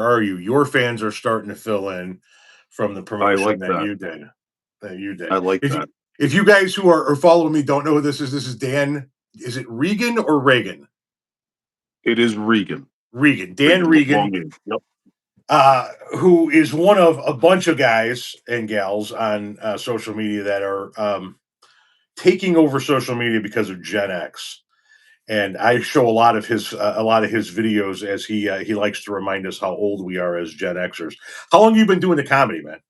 are you? Your fans are starting to fill in from the I promotion like that that. you did. That you I did. like If you that. if you guys who are following me don't know who this is Dan. Is it Regan or Reagan? It is Regan. Regan. Dan Regan, Regan, long name. Yep. who is one of a bunch of guys and gals on social media that are taking over social media because of Gen X. And I show a lot of his videos as he likes to remind us how old we are as Gen Xers. How long have you been doing the comedy, man?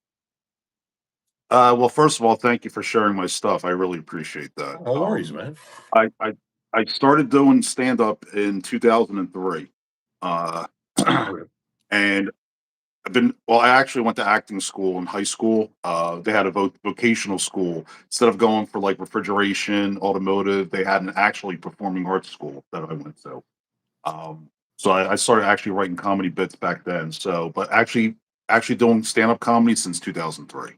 Well, first of all, thank you for sharing my stuff. I really appreciate that. No worries, man. I, I, I started doing stand up in 2003. Uh, Okay. and I actually went to acting school in high school. They had a vocational school. Instead of going for like refrigeration, automotive, they had an actually performing arts school that I went to. Um, so I started actually writing comedy bits back then. So, but actually doing stand up comedy since 2003.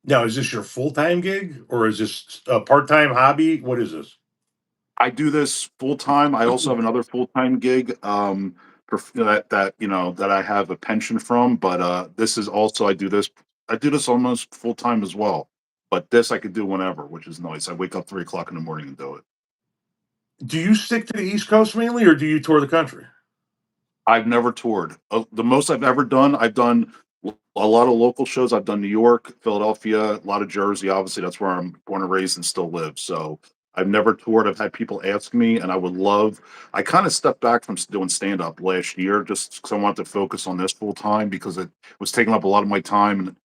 Now, is this your full time gig or is this a part time hobby? What is this? I do this full time. I also have another full time gig that I have a pension from. But this is also I do this almost full time as well. But this I could do whenever, which is nice. I wake up 3 o'clock in the morning and do it. Do you stick to the East Coast mainly, or do you tour the country? I've never toured. The most I've ever done, I've done a lot of local shows. I've done New York, Philadelphia, a lot of Jersey. Obviously, that's where I'm born and raised and still live. So I've never toured. I've had people ask me, and I would love. I kind of stepped back from doing stand up last year just because I wanted to focus on this full time because it was taking up a lot of my time. And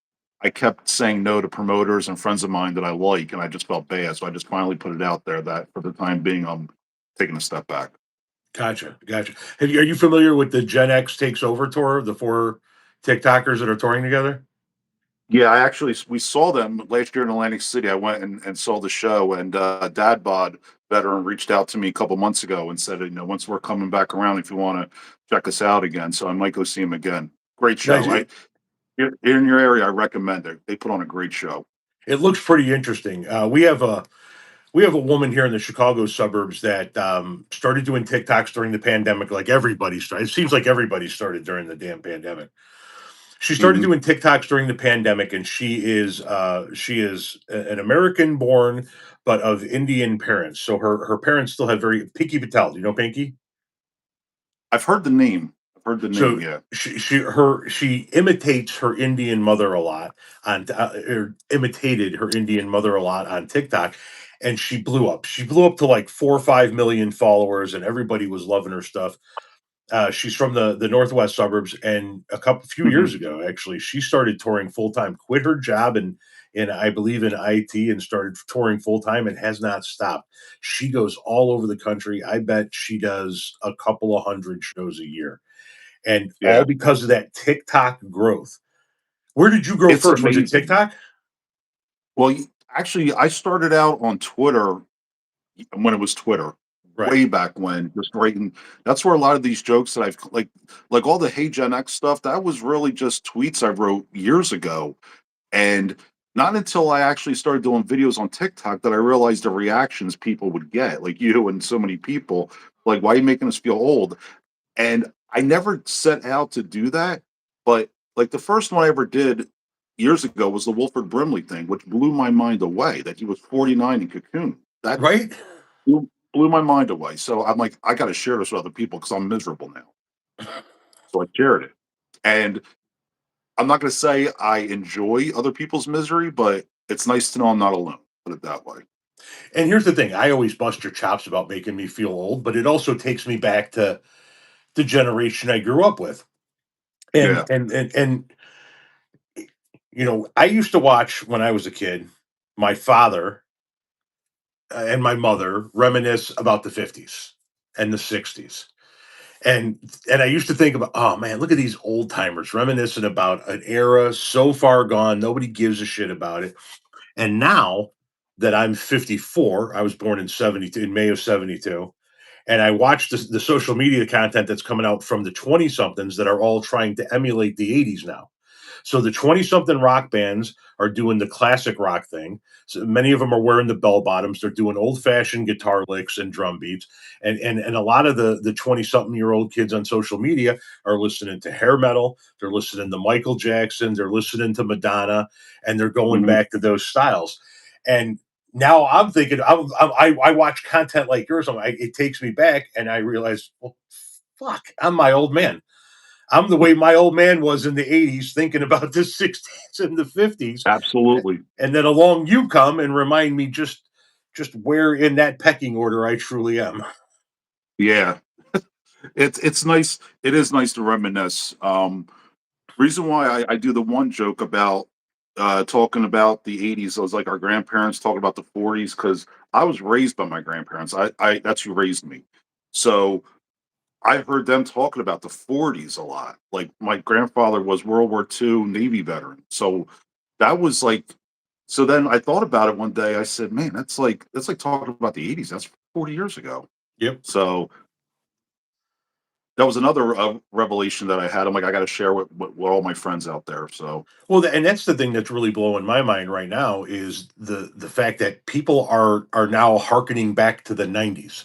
I kept saying no to promoters and friends of mine that I like, and I just felt bad. So I just finally put it out there that for the time being, I'm taking a step back. Gotcha, gotcha. Are you familiar with the Gen X Takes Over tour? The four TikTokers that are touring together. Yeah, we saw them last year in Atlantic City. I went and saw the show, and Dad Bod veteran reached out to me a couple months ago and said, once we're coming back around, if you want to check us out again, so I might go see him again. Great Nice. show. Here in your area, I recommend it. They put on a great show. It looks pretty interesting. We have a woman here in the Chicago suburbs that started doing TikToks during the pandemic, like everybody started. It seems like everybody started during the damn pandemic. She started Hmm. doing TikToks during the pandemic, and she is an American born, but of Indian parents. So her parents still have very Pinky Patel. Do you know Pinky? I've heard the name. I've heard the name. So Yeah. she imitates her Indian mother a lot or imitated her Indian mother a lot on TikTok, and she blew up. She blew up to like 4 or 5 million followers, and everybody was loving her stuff. She's from the northwest suburbs, and few Hmm. years ago, actually, she started touring full time. Quit her job in I believe in IT and started touring full time and has not stopped. She goes all over the country. I bet she does a couple of hundred shows a year, and all Yeah. because of that TikTok growth. Where did you grow It's first? Was it amazing. TikTok? Well, actually, I started out on Twitter when it was Twitter, Right. way back when, just writing. That's where a lot of these jokes that I've like all the Hey Gen X stuff. That was really just tweets I wrote years ago, and not until I actually started doing videos on TikTok that I realized the reactions people would get, like you and so many people. Like, why are you making us feel old? And I never set out to do that, but like the first one I ever did years ago was the Wilford Brimley thing, which blew my mind away. That he was 49 in Cocoon. That Right. blew my mind away. So I'm like, I got to share this with other people because I'm miserable now. So I shared it. And I'm not going to say I enjoy other people's misery, but it's nice to know I'm not alone. Put it that way. And here's the thing: I always bust your chops about making me feel old, but it also takes me back to the generation I grew up with. And Yeah. I used to watch when I was a kid, my father and my mother reminisce about the 50s and the 60s. And I used to think about, oh man, look at these old timers reminiscing about an era so far gone, nobody gives a shit about it. And now that I'm 54, I was born in 72 in May of 72, and I watch the social media content that's coming out from the 20 somethings that are all trying to emulate the 80s now. So the 20 something rock bands are doing the classic rock thing. So many of them are wearing the bell bottoms. They're doing old fashioned guitar licks and drum beats. And a lot of the 20 something year old kids on social media are listening to hair metal. They're listening to Michael Jackson. They're listening to Madonna, and they're going Mhm. back to those styles. And now I'm thinking, I watch content like yours. It takes me back, and I realize, well, fuck, I'm my old man. I'm the way my old man was in the 80s, thinking about the 60s and the 50s. Absolutely. And then along you come and remind me just where in that pecking order I truly am. Yeah. It's nice. It is nice to reminisce. Reason why I do the one joke about talking about the 80s, I was like our grandparents talking about the 40s, because I was raised by my grandparents. I That's who raised me. So I heard them talking about the 40s a lot. Like my grandfather was World War II Navy veteran. So that was like, so then I thought about it one day. I said, man, that's like talking about the 80s. That's 40 years ago. Yep. So that was another revelation that I had. I'm like, I got to share with all my friends out there. So Well, and that's the thing that's really blowing my mind right now is the fact that people are now hearkening back to the 90s.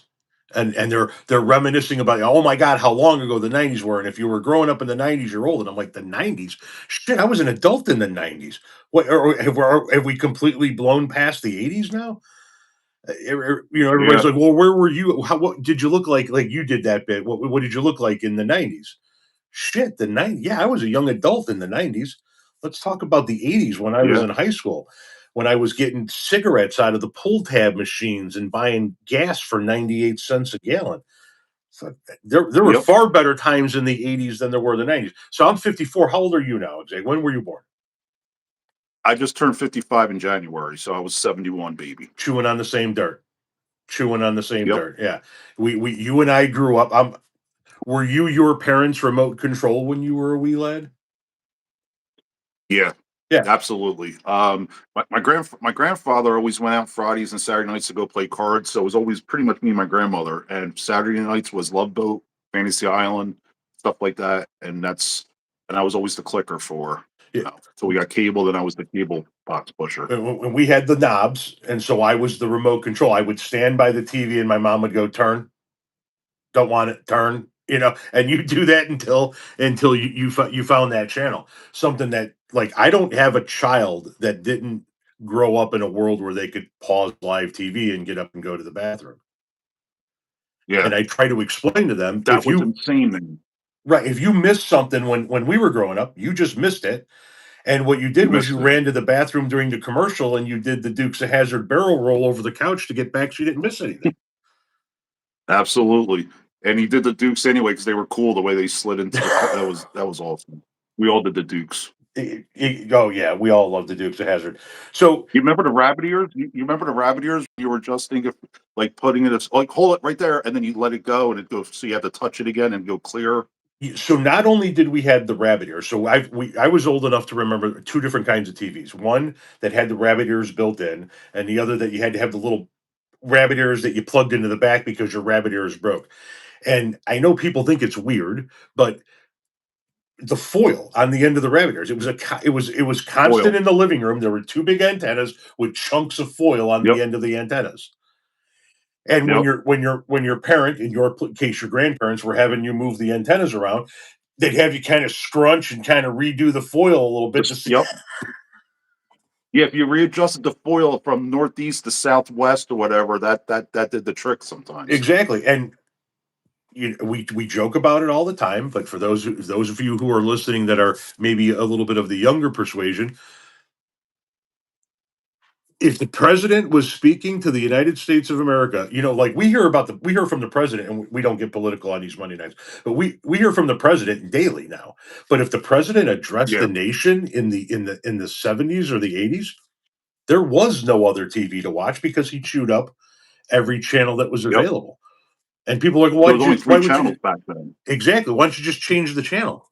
And they're reminiscing about, oh my god, how long ago the 90s were, and if you were growing up in the 90s you're old. And I'm like, the 90s, shit, I was an adult in the 90s. What, have we completely blown past the 80s now? Everybody's yeah, like, well, where were you, how, what did you look like you did that bit, what did you look like in the 90s? Shit, the 90s. Yeah, I was a young adult in the 90s. Let's talk about the 80s when I was yeah, in high school, when I was getting cigarettes out of the pull tab machines and buying gas for 98 cents a gallon. So there were yep. far better times in the 80s than there were in the 90s. So I'm 54. How old are you now, Jay? When were you born? I just turned 55 in January, so I was 71, baby. Chewing on the same dirt. Chewing on the same Yep. dirt. Yeah. We you and I grew up. Were you your parents' remote control when you were a wee lad? Yeah. Yeah. Absolutely. My grandfather always went out Fridays and Saturday nights to go play cards, so it was always pretty much me and my grandmother. And Saturday nights was Love Boat, Fantasy Island, stuff like that. And I was always the clicker for, Yeah. so we got cable. Then I was the cable box pusher. When we had the knobs, and so I was the remote control. I would stand by the TV, and my mom would go, "Turn, don't want it, turn." And you do that until you found that channel. Something that, like, I don't have a child that didn't grow up in a world where they could pause live TV and get up and go to the bathroom. Yeah, And I try to explain to them, that was insane. Man. if you missed something when we were growing up, you just missed it. And what you You did was you missed it. ran to the bathroom during the commercial and you did the Dukes of Hazzard barrel roll over the couch to get back so you didn't miss anything. Absolutely. And he did the Dukes anyway because they were cool the way they slid into the. That was awesome. We all did the Dukes. Oh yeah, we all love the Dukes of Hazzard. So You remember the rabbit ears? You remember the rabbit ears? You were adjusting it, like putting it, like hold it right there, and then you let it go, and it goes. So you had to touch it again and go clear. so not only did we have the rabbit ears, so I was old enough to remember two different kinds of TVs. One that had the rabbit ears built in, and the other that you had to have the little rabbit ears that you plugged into the back because your rabbit ears broke. And I know people think it's weird, but the foil on the end of the rabbit ears, it was constant Oil. in the living room. There were two big antennas with chunks of foil on the Yep. end of the antennas. And when Yep. your parent, in your case, your grandparents were having you move the antennas around, they'd have you kind of scrunch and kind of redo the foil a little bit to Just see. yep. Yeah. If you readjusted the foil from northeast to southwest or whatever, that did the trick sometimes. Exactly. And we joke about it all the time, but for those of you who are listening that are maybe a little bit of the younger persuasion, if the president was speaking to the United States of America, like we hear from the president, and we don't get political on these Monday nights, but we hear from the president daily now. But if the president addressed Yeah. the nation in the 70s or the 80s, there was no other TV to watch because he chewed up every channel that was Yep. available. And people are like, There was only three why would you channels back then. exactly? Why don't you just change the channel?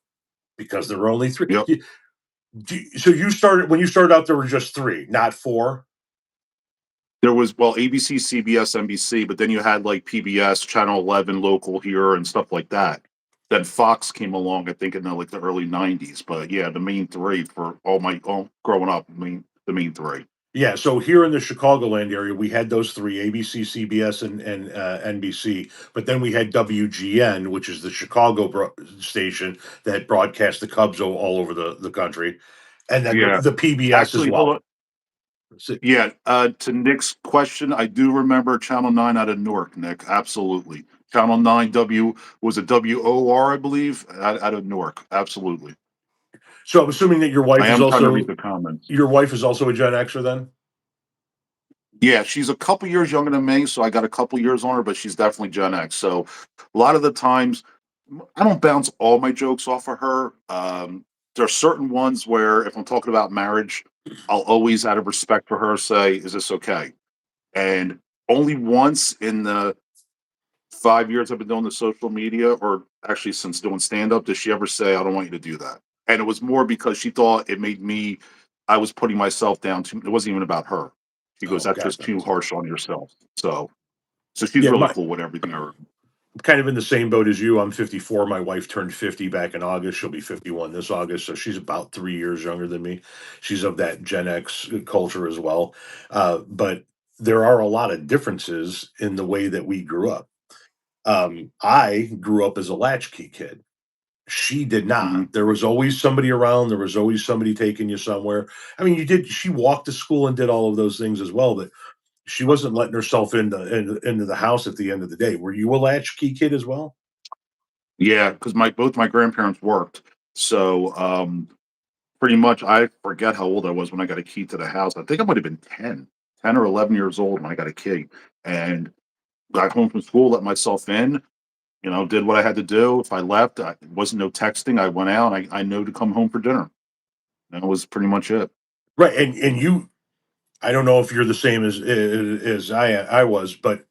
Because there were only three. Yep. So you started when you started out, there were just three, not four. There was, well, ABC, CBS, NBC, but then you had like PBS, Channel 11 local here and stuff like that. Then Fox came along, I think, in the early '90s. But yeah, the main three for all growing up. The main three. Yeah, so here in the Chicagoland area, we had those three: ABC, CBS, and NBC. But then we had WGN, which is the Chicago station that broadcast the Cubs all over the country, and then Yeah, the PBS as actually, hold well. on. Yeah, to Nick's question, I do remember Channel 9 out of Newark, Nick. Absolutely. Channel 9 was a WOR, I believe, out of Newark. Absolutely. So I'm assuming that I am trying to read the comments. your wife is also a Gen Xer then. Yeah, she's a couple years younger than me, so I got a couple years on her, but she's definitely Gen X. So a lot of the times, I don't bounce all my jokes off of her. There are certain ones where if I'm talking about marriage, I'll always, out of respect for her, say, "Is this okay?" And only once in the 5 years I've been doing the social media, or actually since doing stand up, does she ever say, "I don't want you to do that." And it was more because she thought it made me, I was putting myself down too. It wasn't even about her. She goes, Oh, "That's just gotcha. too harsh on yourself." So she's Yeah, really cool with everything. kind of in the same boat as you. I'm 54. My wife turned 50 back in August. She'll be 51 this August, so she's about 3 years younger than me. She's of that Gen X culture as well. But there are a lot of differences in the way that we grew up. I grew up as a latchkey kid. She did not. Mhm. There was always somebody around. There was always somebody taking you somewhere. I mean, you did. She walked to school and did all of those things as well, but she wasn't letting herself into the house at the end of the day. Were you a latchkey kid as well? Yeah, because my both my grandparents worked, so pretty much I forget how old I was when I got a key to the house. I think I might have been 10 or 11 years old when I got a key, and got home from school, let myself in, did what I had to do. If I left, it wasn't no texting. I went out. I knew to come home for dinner. That was pretty much it. Right, and you I don't know if you're the same as I was, but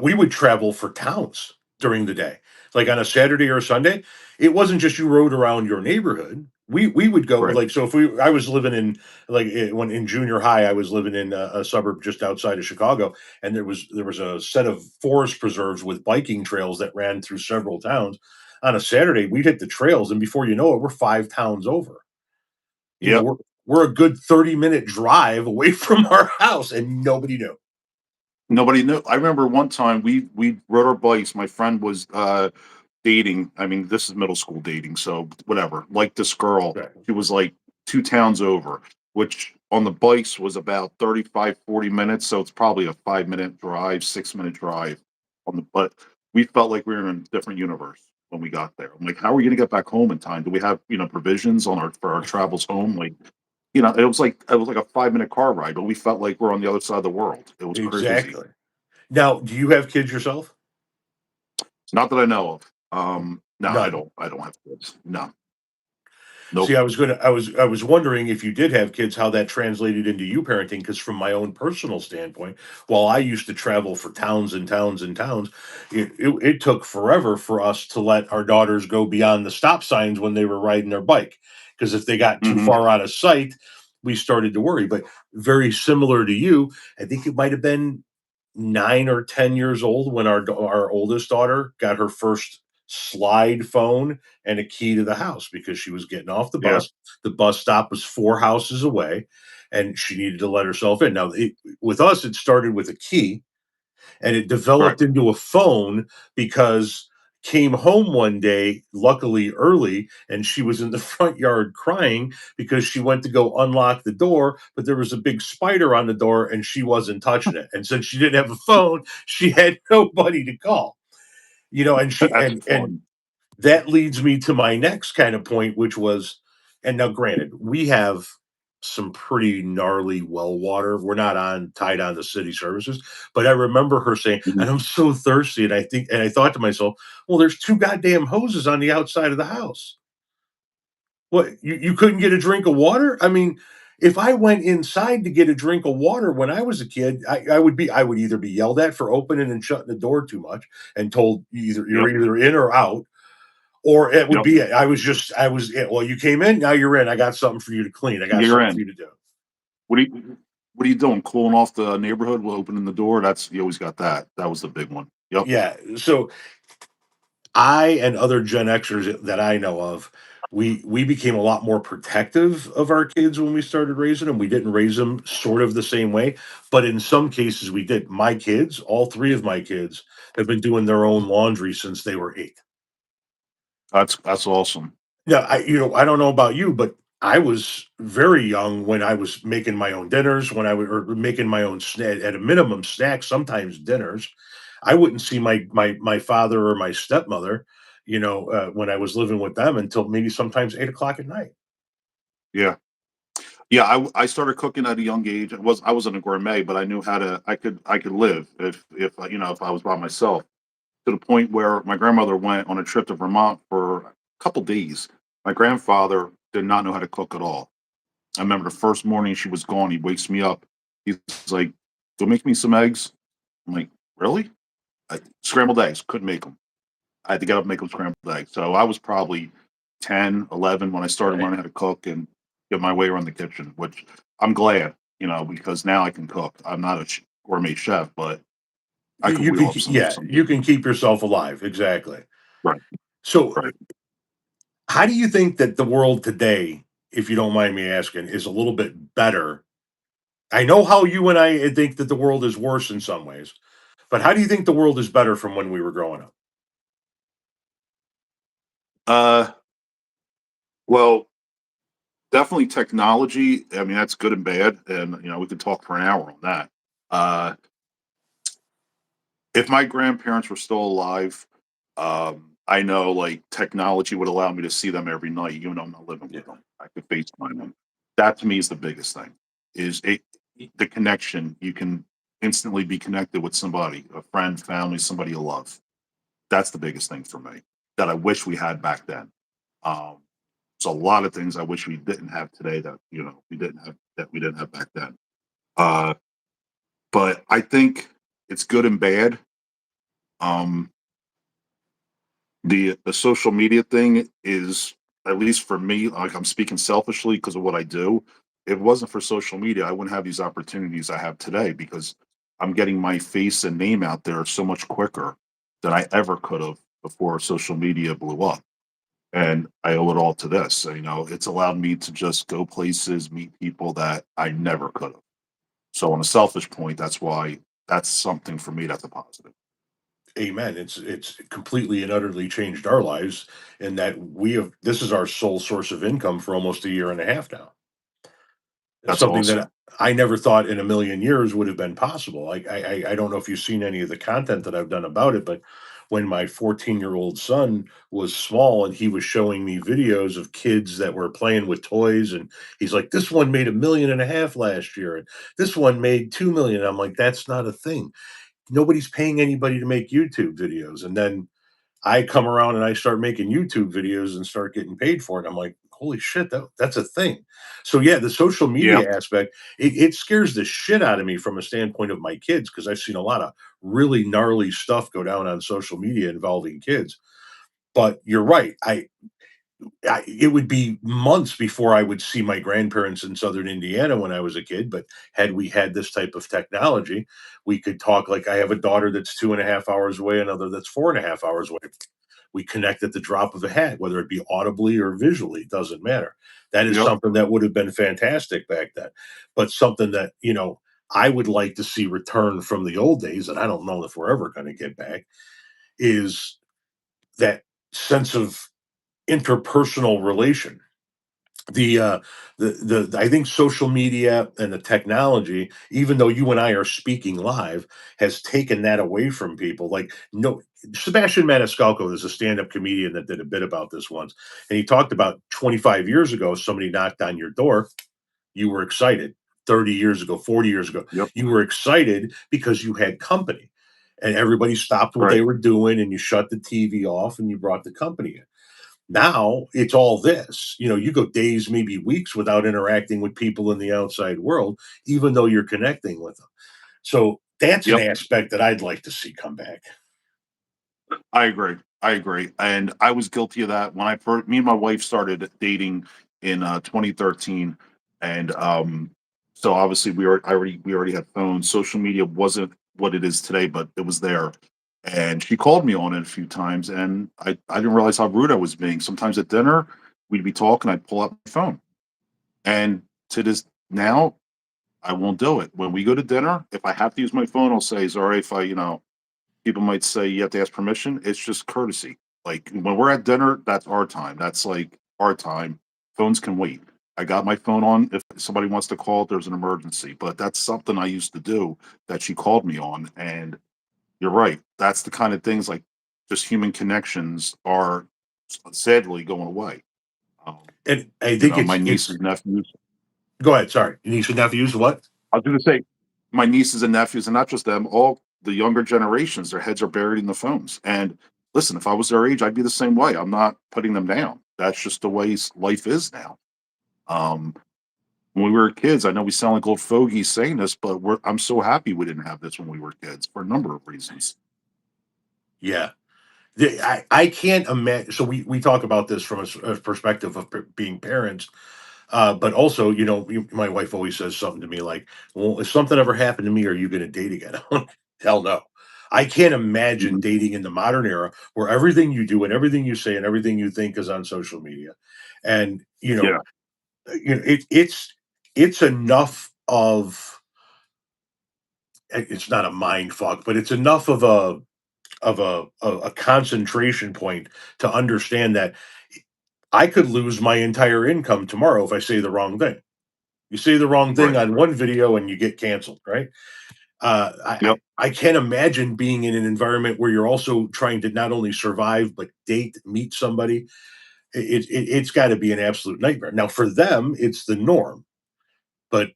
we would travel for towns during the day. Like on a Saturday or a Sunday, it wasn't just you rode around your neighborhood. We would go Right. like so if I was living in when in junior high I was living in a suburb just outside of Chicago, and there was a set of forest preserves with biking trails that ran through several towns. On a Saturday, we'd hit the trails, and before you know it, we're 5 towns over. You know, Yep. we're a good 30-minute drive away from our house, and nobody knew. Nobody knew. I remember one time we rode our bikes. My friend was dating. I mean, this is middle school dating, so whatever. Like this girl, Right. she was like 2 towns over, which on the bikes was about 35, 40 minutes. So it's probably a 5 minute drive, 6 minute drive on the, but we felt like we were in a different universe when we got there. I'm like, how are we going to get back home in time? Do we have, provisions for our travels home? Like, it was like a 5 minute car ride, but we felt like we're on the other side of the world. It was crazy. Exactly. Now, do you have kids yourself? Not that I know of. No, I None. don't. I don't have kids. No, See, nope. I was wondering if you did have kids, how that translated into you parenting. Because from my own personal standpoint, while I used to travel for towns and towns and towns, it took forever for us to let our daughters go beyond the stop signs when they were riding their bike. Because if they got too Hmm. far out of sight, we started to worry. But very similar to you, I think it might have been 9 or 10 years old when our oldest daughter got her first slide phone and a key to the house because she was getting off the Yeah. bus. The bus stop was 4 houses away, and she needed to let herself in. Now, with us, it started with a key, and it Right. developed into a phone because came home one day, luckily early, and she was in the front yard crying because she went to go unlock the door, but there was a big spider on the door and she wasn't touching it. And since she didn't have a phone, she had nobody to call. And she That's and fun. that leads me to my next kind of point, which was, and now granted, we have some pretty gnarly well water. We're not tied on to city services, but I remember her saying, Mhm. and I'm so thirsty. And I thought to myself, well, there's two goddamn hoses on the outside of the house. What, you couldn't get a drink of water? I mean, if I went inside to get a drink of water when I was a kid, I would either be yelled at for opening and shutting the door too much and told you're Yep. either in or out, or it would Yep. be I was it. Well, you came in, now you're in. I got something for you to clean. I got You're something for in. you to do. What are you What are you doing? Cooling off the neighborhood while opening the door? That's, you always got that. That was the big one. Yep. Yeah. So I and other Gen Xers that I know of, we became a lot more protective of our kids when we started raising them. We didn't raise them sort of the same way, but in some cases we did. My kids, all three of my kids, have been doing their own laundry since they were 8. That's awesome. Yeah, I don't know about you, but I was very young when I was making my own dinners, when I was or making my own snack at a minimum snacks, sometimes dinners. I wouldn't see my father or my stepmother, when I was living with them until maybe sometimes 8 o'clock at night. Yeah. Yeah, I started cooking at a young age. I wasn't a gourmet, but I knew how to. I could live if I was by myself. To the point where my grandmother went on a trip to Vermont for a couple days. My grandfather did not know how to cook at all. I remember the first morning she was gone. He wakes me up. He's like, "Go make me some eggs." I'm like, "Really?" Scrambled eggs. Couldn't make them. I had to get up and make them scrambled eggs. So I was probably 10, 11 when I started Right. learning how to cook and get my way around the kitchen, which I'm glad, because now I can cook. I'm not a gourmet chef, but I You, could you wheel can up yeah, some you good can food. keep yourself alive. Exactly. Right, So, right. how do you think that the world today, if you don't mind me asking, is a little bit better? I know how you and I think that the world is worse in some ways, but how do you think the world is better from when we were growing up? Uh, well, definitely technology. I mean, that's good and bad, and we could talk for an hour on that. Uh, if my grandparents were still alive, I know like technology would allow me to see them every night, even though I'm not living Yeah. with them. I could FaceTime them. That to me is the biggest thing. Is the connection? You can instantly be connected with somebody, a friend, family, somebody you love. That's the biggest thing for me that I wish we had back then. Um, there's a lot of things I wish we didn't have today that we didn't have back then. Uh, but I think it's good and bad. Um, the social media thing is, at least for me, like I'm speaking selfishly because of what I do. If it wasn't for social media, I wouldn't have these opportunities I have today because I'm getting my face and name out there so much quicker than I ever could have before social media blew up. And I owe it all to this. It's allowed me to just go places, meet people that I never could have. So on a selfish point, that's something for me that's a positive. Amen. It's completely and utterly changed our lives in that we have this is our sole source of income for almost a year and a half now. That's Something awesome. that I never thought in a million years would have been possible. I don't know if you've seen any of the content that I've done about it, but when my 14-year-old son was small and he was showing me videos of kids that were playing with toys, and he's like, "This one made 1.5 million last year, and this one made 2 million." I'm like, "That's not a thing. Nobody's paying anybody to make YouTube videos." And then I come around and I start making YouTube videos and start getting paid for it. I'm like, holy shit, that's a thing. So yeah, the social Yeah. media aspect, it scares the shit out of me from a standpoint of my kids because I've seen a lot of really gnarly stuff go down on social media involving kids. But you're right. It would be months before I would see my grandparents in Southern Indiana when I was a kid. But had we had this type of technology, we could talk. Like I have a daughter that's 2.5 hours away, another that's 4.5 hours away. We connect at the drop of a hat, whether it be audibly or visually, it doesn't matter. That is Yep. something that would have been fantastic back then, but something that, I would like to see return from the old days, and I don't know if we're ever going to get back, is that sense of interpersonal relation. The I think social media and the technology, even though you and I are speaking live, has taken that away from people. Like, no, Sebastian Maniscalco is a stand-up comedian that did a bit about this once, and he talked about 25 years ago, somebody knocked on your door, you were excited. 30 years ago, 40 years ago, Yep. you were excited because you had company, and everybody stopped what Right. they were doing, and you shut the TV off, and you brought the company in. Now it's all this. You go days, maybe weeks without interacting with people in the outside world, even though you're connecting with them. So that's an Yep. aspect that I'd like to see come back. I agree. I agree. And I was guilty of that when I first, me and my wife started dating in 2013. And so obviously we already had phones. Social media wasn't what it is today, but it was there. And she called me on it a few times, and I didn't realize how rude I was being. Sometimes at dinner, we'd be talking, I'd pull out my phone. And to this now, I won't do it. When we go to dinner, if I have to use my phone, I'll say, is it all right if I, people might say you have to ask permission. It's just courtesy. Like when we're at dinner, that's our time. That's like our time. Phones can wait. I got my phone on if somebody wants to call, if there's an emergency. But that's something I used to do that she called me on. And you're right. That's the kind of things like just human connections are sadly going away. Um, And I think my nieces it's and nephews. go ahead. Sorry, niece and nephews. What? I was going to say, my nieces and nephews, and not just them, all the younger generations, their heads are buried in the phones. And listen, if I was their age, I'd be the same way. I'm not putting them down. That's just the way life is now. Um, when we were kids, I know we sound like old fogies saying this, but I'm so happy we didn't have this when we were kids for a number of reasons. Yeah. I can't imagine. So we talk about this from a perspective of being parents, but also, my wife always says something to me like, "Well, if something ever happened to me, are you going to date again?" Hell no. I can't imagine Mhm. dating in the modern era where everything you do and everything you say and everything you think is on social media, and Yeah. it's enough of it's not a mind fuck, but it's enough of a concentration point to understand that I could lose my entire income tomorrow if I say the wrong thing. You say the wrong thing Right. on one video and you get canceled, right? Yep. I can't imagine being in an environment where you're also trying to not only survive but date, meet somebody. It's got to be an absolute nightmare. Now for them, it's the norm, but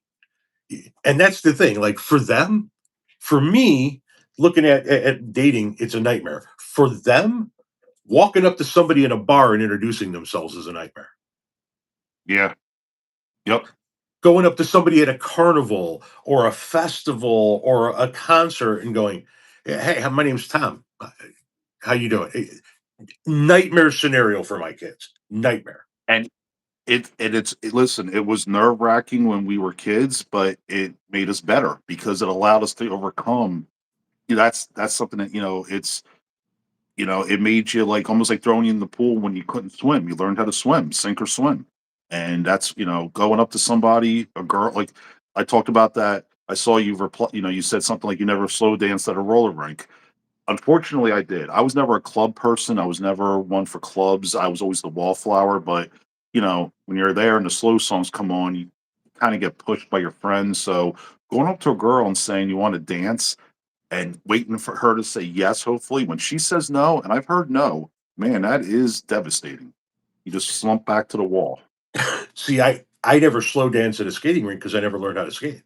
and that's the thing. Like for them, for me, looking at dating, it's a nightmare. For them, walking up to somebody in a bar and introducing themselves is a nightmare. Yeah. Yep. Going up to somebody at a carnival or a festival or a concert and going, "Hey, my name's Tom. How you doing?" Nightmare scenario for my kids. Nightmare. And listen, it was nerve wracking when we were kids, but it made us better because it allowed us to overcome. That's something that it made you like almost like throwing you in the pool when you couldn't swim. You learned how to swim, sink or swim, and that's going up to somebody, a girl. Like I talked about that. I saw you reply. You said something like you never slow danced at a roller rink. Unfortunately, I did. I was never a club person. I was never one for clubs. I was always the wallflower. But when you're there and the slow songs come on, you kind of get pushed by your friends. So going up to a girl and saying you want to dance and waiting for her to say yes, hopefully, when she says no, and I've heard no, man, that is devastating. You just slump back to the wall. See, I never slow dance at a skating rink because I never learned how to skate.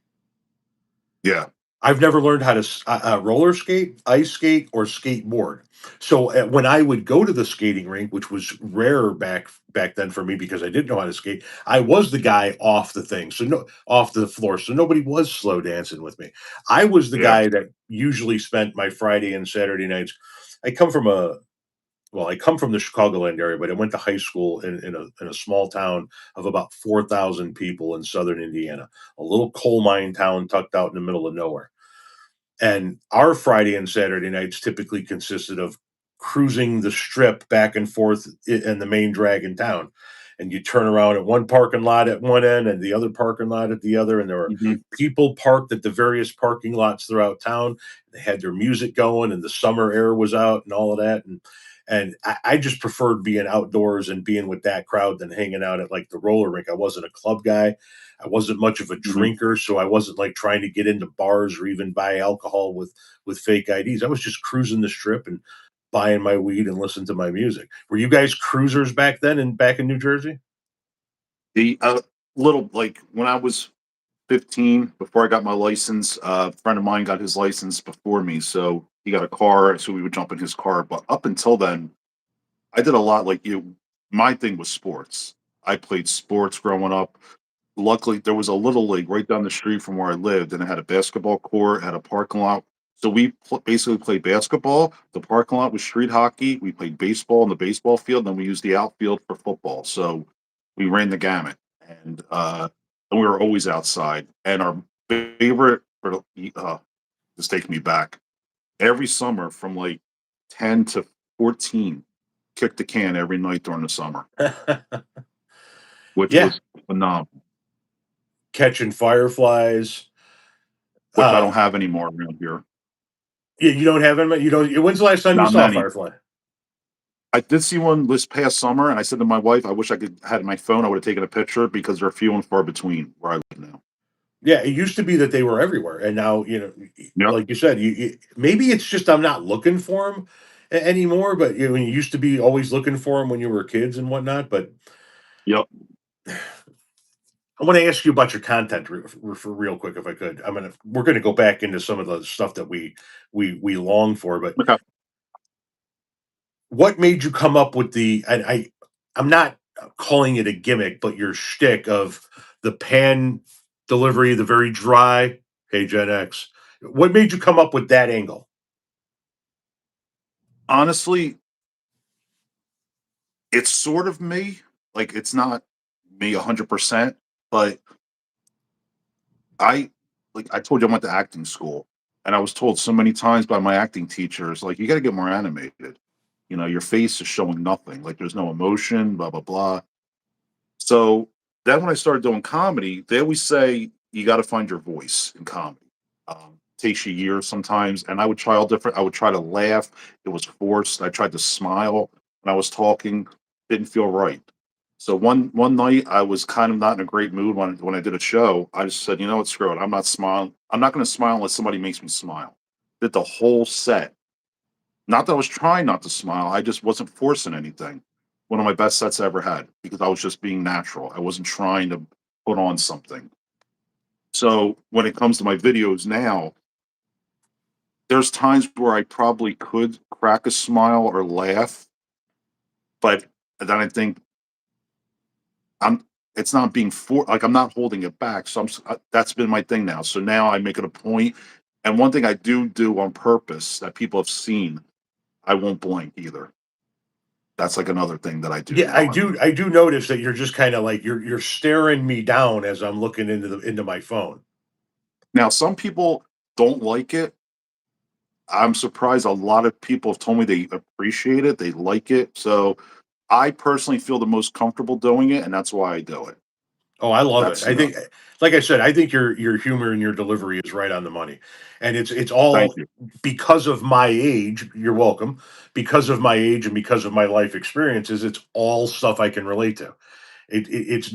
Yeah, I've never learned how to roller skate, ice skate, or skateboard. So when I would go to the skating rink, which was rarer back then for me because I didn't know how to skate, I was the guy off the thing, so no off the floor, so nobody was slow dancing with me. I was the yeah. guy that usually spent my Friday and Saturday nights. I come from a I come from the Chicagoland area, but I went to high school in a small town of about 4,000 people in southern Indiana, a little coal mine town tucked out in the middle of nowhere. And our Friday and Saturday nights typically consisted of cruising the strip back and forth in the main drag in town. And you turn around at one parking lot at one end and the other parking lot at the other. And there were Mhm. people parked at the various parking lots throughout town. They had their music going and the summer air was out and all of that. And I just preferred being outdoors and being with that crowd than hanging out at like the roller rink. I wasn't a club guy. I wasn't much of a Mhm. drinker, so I wasn't like trying to get into bars or even buy alcohol with fake IDs. I was just cruising the strip and buying my weed and listening to my music. Were you guys cruisers back then and back in New Jersey? The little like when I was 15, before I got my license, a friend of mine got his license before me, so he got a car, so we would jump in his car. But up until then, I did a lot like you. My thing was sports. I played sports growing up. Luckily, there was a little league right down the street from where I lived, and it had a basketball court, had a parking lot. So we basically played basketball. The parking lot was street hockey. We played baseball in the baseball field, and we used the outfield for football. So we ran the gamut, and we were always outside. And our favorite, this takes me back every summer from like 10 to 14 kicked the can every night during the summer, which Yeah, was phenomenal, catching fireflies. which I Uh, don't have anymore around here. yeah, you don't have them. You don't. When's the last time you Not saw a many. firefly? I did see one this past summer, and I said to my wife, I wish I could had my phone. I would have taken a picture because they're few and far between where I live now. Yeah, it used to be that they were everywhere, and now Yep. like you said, maybe it's just I'm not looking for them anymore. But when you used to be always looking for them when you were kids and whatnot. But Yep. I want to ask you about your content for real quick, if I could. We're gonna go back into some of the stuff that we long for, but Okay. what made you come up with I'm not calling it a gimmick, but your shtick of the pan delivery, the very dry, hey Gen X. What made you come up with that angle? Honestly, it's sort of me. Like it's not me 100%, but I I told you I went to acting school, and I was told so many times by my acting teachers, like, you got to get more animated. Your face is showing nothing. Like there's no emotion, blah blah blah. So then when I started doing comedy, they always say you got to find your voice in comedy. Takes you years sometimes, and I would try all different. I would try to laugh. It was forced. I tried to smile when I was talking. Didn't feel right. So one night I was kind of not in a great mood when I did a show. I just said, you know what, screw it. I'm not smiling. I'm not going to smile unless somebody makes me smile. Did the whole set. Not that I was trying not to smile. I just wasn't forcing anything. One of my best sets I ever had because I was just being natural. I wasn't trying to put on something. So when it comes to my videos now, there's times where I probably could crack a smile or laugh, but then I think I'm it's not being for like I'm not holding it back. So that's been my thing now. So now I make it a point. And one thing I do on purpose that people have seen, I won't blink either. That's like another thing that I do Yeah, I now. do. I do notice that you're just kind of like you're staring me down as I'm looking into my phone. Now, some people don't like it. I'm surprised a lot of people have told me they appreciate it, they like it. So I personally feel the most comfortable doing it, and that's why I do it. Oh, I love it. That's I think, like I said, I think your humor and your delivery is right on the money, and it's thank all you. because of my age. You're welcome. Because of my age and because of my life experiences, it's all stuff I can relate to. It's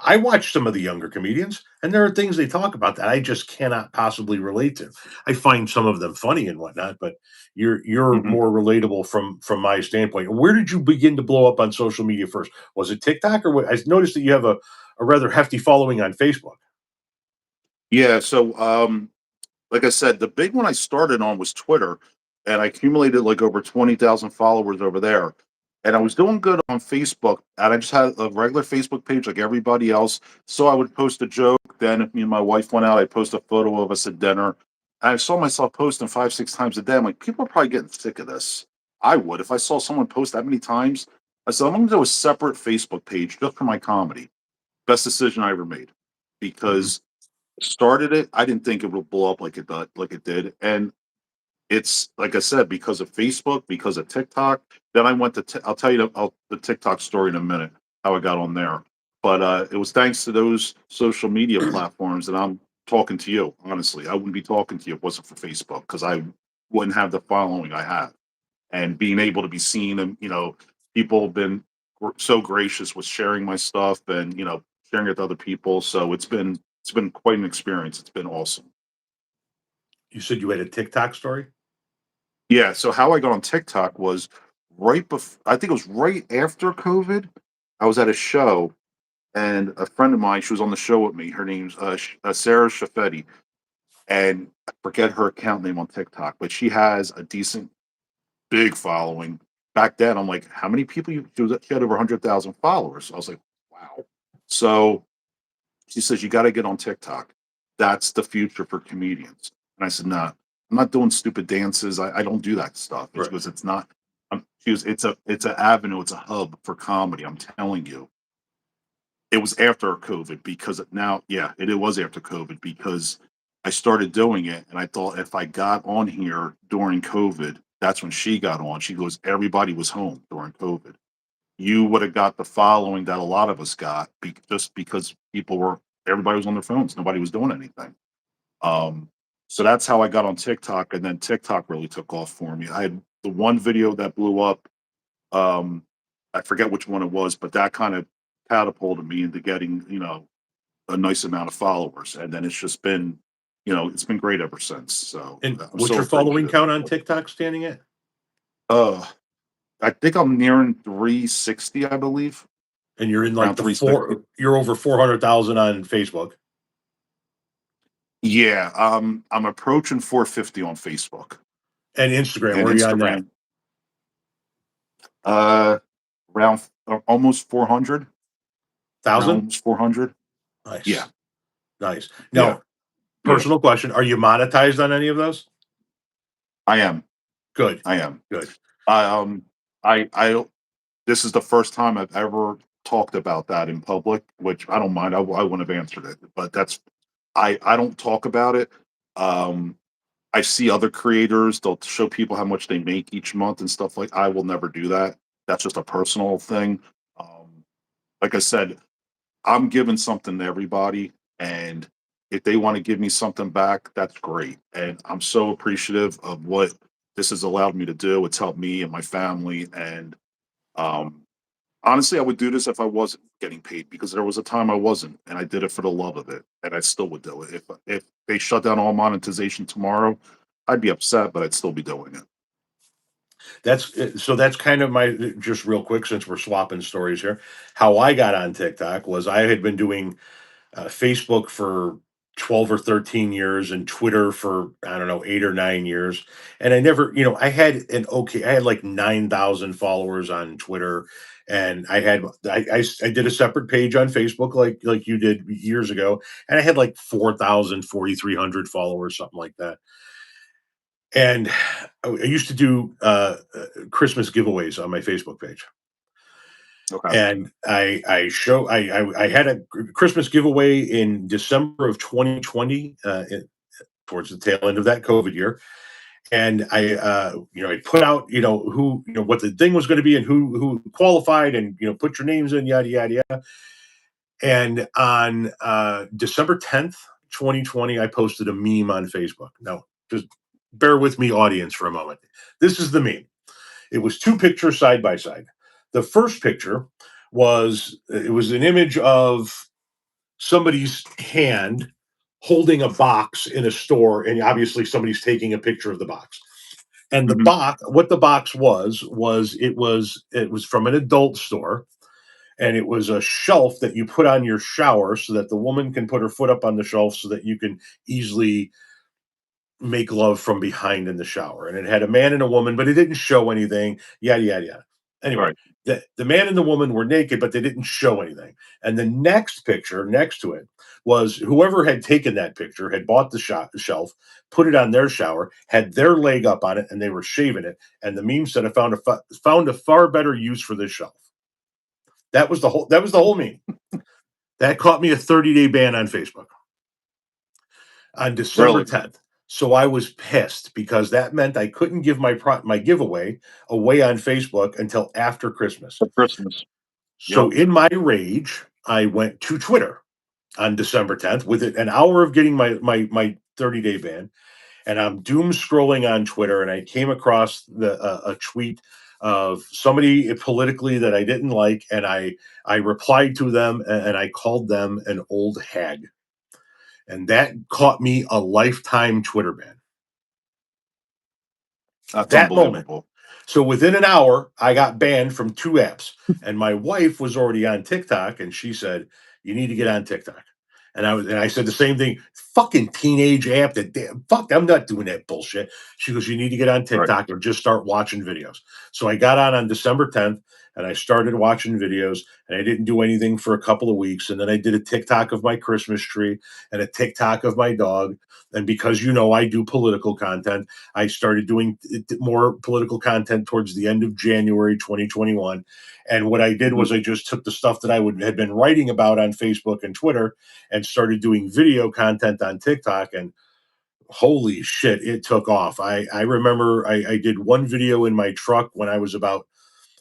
I watch some of the younger comedians, and there are things they talk about that I just cannot possibly relate to. I find some of them funny and whatnot, but you're Mhm. more relatable from my standpoint. Where did you begin to blow up on social media first? Was it TikTok or what? I noticed that you have a rather hefty following on Facebook. Yeah, so like I said, the big one I started on was Twitter, and I accumulated like over 20,000 followers over there. And I was doing good on Facebook, and I just had a regular Facebook page like everybody else. So I would post a joke. Then, if me and my wife went out, I'd post a photo of us at dinner. And I saw myself posting 5, 6 times a day. I'm like, people are probably getting sick of this. I would. If I saw someone post that many times, I said, I'm going to do a separate Facebook page just for my comedy. Best decision I ever made Mhm. because started it. I didn't think it would blow up like it did, and it's like I said because of Facebook, because of TikTok. Then I went to. I'll tell you the TikTok story in a minute how I got on there, but it was thanks to those social media platforms that I'm talking to you. Honestly, I wouldn't be talking to you if it wasn't for Facebook because I wouldn't have the following I have and being able to be seen and people have been so gracious with sharing my stuff and sharing it with other people, so it's been quite an experience. It's been awesome. You said you had a TikTok story. Yeah, so how I got on TikTok was right before, I think it was right after COVID. I was at a show and a friend of mine, she was on the show with me. Her name's Sarah Shafetti, and I forget her account name on TikTok, but she has a decent big following. Back then, I'm like, how many people she had over 100,000 followers. I was like, wow. So she says, you got to get on TikTok. That's the future for comedians. And I said, nah, I'm not doing stupid dances. I don't do that stuff. And she Right. goes, it's not, she goes, it's an avenue, it's a hub for comedy. I'm telling you. It was after COVID because now, yeah, it was after COVID because I started doing it and I thought if I got on here during COVID, That's when she got on. She goes, everybody was home during COVID. You would have got the following that a lot of us got just because everybody was on their phones. Nobody was doing anything. Um, so that's how I got on TikTok. And then TikTok really took off for me. I had the one video that blew up. Um, I forget which one it was, but that kind of catapulted me into getting, a nice amount of followers. And then it's just been, it's been great ever since. So And I'm what's so your following appreciative. count on TikTok standing at? Uh, I think I'm nearing 360, I believe, And you're in like around the 360. you're over 400,000 on Facebook Yeah, I'm approaching 450 on Facebook and Instagram. and Where are you on that? Instagram. Uh, around almost 400. Around Thousand? almost 400. Yeah, Nice. Nice. yeah, Now, yeah. personal question. Are you monetized on any of those? I am. Good. I am. Good. I I this is the first time I've ever talked about that in public, which I don't mind. I wouldn't have answered it, but I don't talk about it. Um, I see other creators, they'll show people how much they make each month and stuff like I will never do that. That's just a personal thing. Like I said, I'm giving something to everybody, and if they want to give me something back, that's great. And I'm so appreciative of what this has allowed me to do. It's helped me and my family. And um, honestly, I would do this if I wasn't getting paid because there was a time I wasn't, and I did it for the love of it, and I still would do it. If they shut down all monetization tomorrow, I'd be upset, but I'd still be doing it. That's kind of my, just real quick, since we're swapping stories here. How I got on TikTok was I had been doing Facebook for 12 or 13 years and Twitter for, I don't know, 8 or 9 years. And I never, I had like 9,000 followers on Twitter. And I did a separate page on Facebook, like you did years ago. And I had like 4,000, 4,300 followers, something like that. And I used to do Christmas giveaways on my Facebook page. Okay. And I had a Christmas giveaway in December of 2020, towards the tail end of that COVID year. And I put out, who, what the thing was going to be and who qualified, and put your names in, yada yada yada. And on December 10th, 2020, I posted a meme on Facebook. Now, just bear with me, audience, for a moment. This is the meme. It was two pictures side by side. The first picture was an image of somebody's hand holding a box in a store, and obviously somebody's taking a picture of the box. And Hmm. what the box was from an adult store, and it was a shelf that you put on your shower so that the woman can put her foot up on the shelf so that you can easily make love from behind in the shower. And it had a man and a woman, but it didn't show anything, yada, yada, yada. Anyway, Right. the man and the woman were naked, but they didn't show anything. And the next picture next to it was whoever had taken that picture had bought the shelf, put it on their shower, had their leg up on it, and they were shaving it. And the meme said, found a far better use for this shelf. That was the whole meme. That caught me a 30-day ban on Facebook on December Really? 10th. So I was pissed because that meant I couldn't give my giveaway away on Facebook until after Christmas. For Christmas. So Yep. in my rage, I went to Twitter on December 10th with an hour of getting my 30-day ban, and I'm doom scrolling on Twitter, and I came across a tweet of somebody politically that I didn't like, and I replied to them, and I called them an old hag, and that caught me a lifetime Twitter ban. That's That moment. unbelievable. So within an hour, I got banned from two apps. And my wife was already on TikTok, and she said, "You need to get on TikTok." And I said the same thing. Fucking teenage app that damn fuck, I'm not doing that bullshit. She goes, "You need to get on Right. TikTok or just start watching videos." So I got on December 10th, and I started watching videos, and I didn't do anything for a couple of weeks. And then I did a TikTok of my Christmas tree and a TikTok of my dog. And because I do political content, I started doing more political content towards the end of January 2021. And what I did Mhm. was I just took the stuff that I had been writing about on Facebook and Twitter and started doing video content on TikTok. And holy shit, it took off. I remember I did one video in my truck when I was about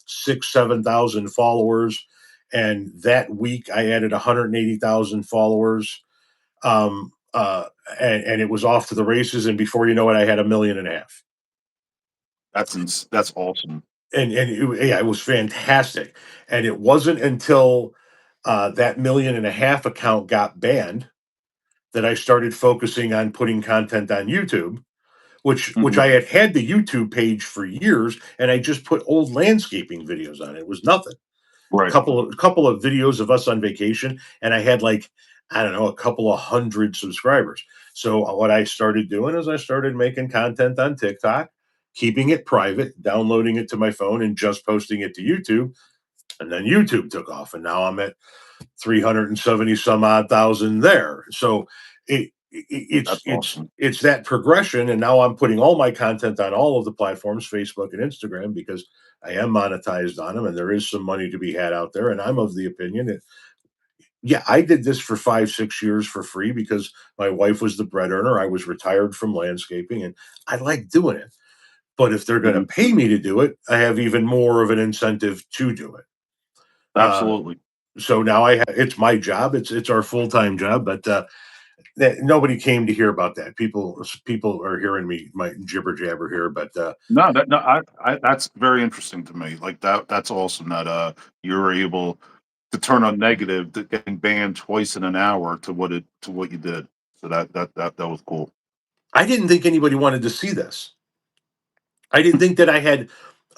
7,000 followers, and that week I added 180,000 followers. Um, uh, and it was off to the races. And before you know it, I had 1.5 million. That's awesome. Yeah, it was fantastic. And it wasn't until that 1.5 million account got banned that I started focusing on putting content on YouTube, which Hmm. I had the YouTube page for years, and I just put old landscaping videos on it. It was nothing. Right. Couple of videos of us on vacation, and I had like, I don't know, a couple of hundred subscribers. So what I started doing is I started making content on TikTok, keeping it private, downloading it to my phone, and just posting it to YouTube. And then YouTube took off, and now I'm at 370 some odd thousand there. So That's awesome. it's that progression, and now I'm putting all my content on all of the platforms, Facebook and Instagram, because I am monetized on them, and there is some money to be had out there. And I'm of the opinion that, yeah, I did this for 5 6 years for free because my wife was the bread earner. I was retired from landscaping, and I like doing it. But if they're going to Hmm. pay me to do it, I have even more of an incentive to do it. Uh, Absolutely. so now it's my job. It's our full time job, but nobody came to hear about that. People are hearing me my jibber jabber here, but No, that no, that's very interesting to me. Like that's awesome that you were able to turn a negative to getting banned twice in an hour to what you did. So that was cool. I didn't think anybody wanted to see this. I didn't think that I had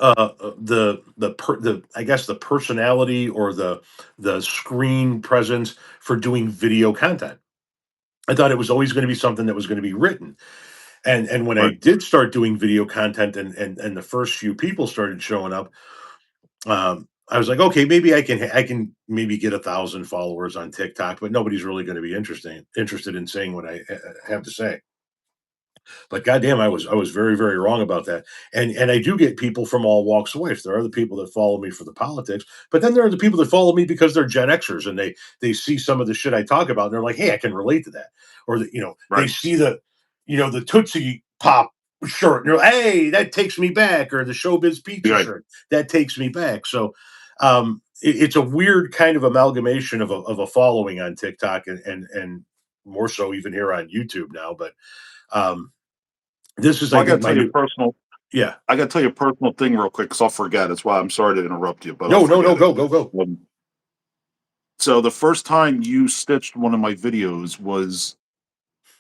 the I guess the personality or the screen presence for doing video content. I thought it was always going to be something that was going to be written. And when I Right. did start doing video content, and the first few people started showing up, I was like, okay, maybe I can maybe get 1,000 followers on TikTok, but nobody's really going to be interested in saying what I have to say. But goddamn, I was very very wrong about that. And I do get people from all walks of life. There are the people that follow me for the politics, but then there are the people that follow me because they're Gen Xers, and they see some of the shit I talk about, and they're like, hey, I can relate to that. Or they Right. see the Tootsie Pop shirt, and they're like, hey, that takes me back, or the Showbiz Pizza Right. shirt that takes me back. So it's a weird kind of amalgamation of a following on TikTok, and more so even here on YouTube now. But um, this is, Well, I think, my new. Yeah. I got to tell you a personal thing real quick because I'll forget. That's why I'm sorry to interrupt you, but I'll No, no, no, forget it. go, go, go. Um, so the first time you stitched one of my videos was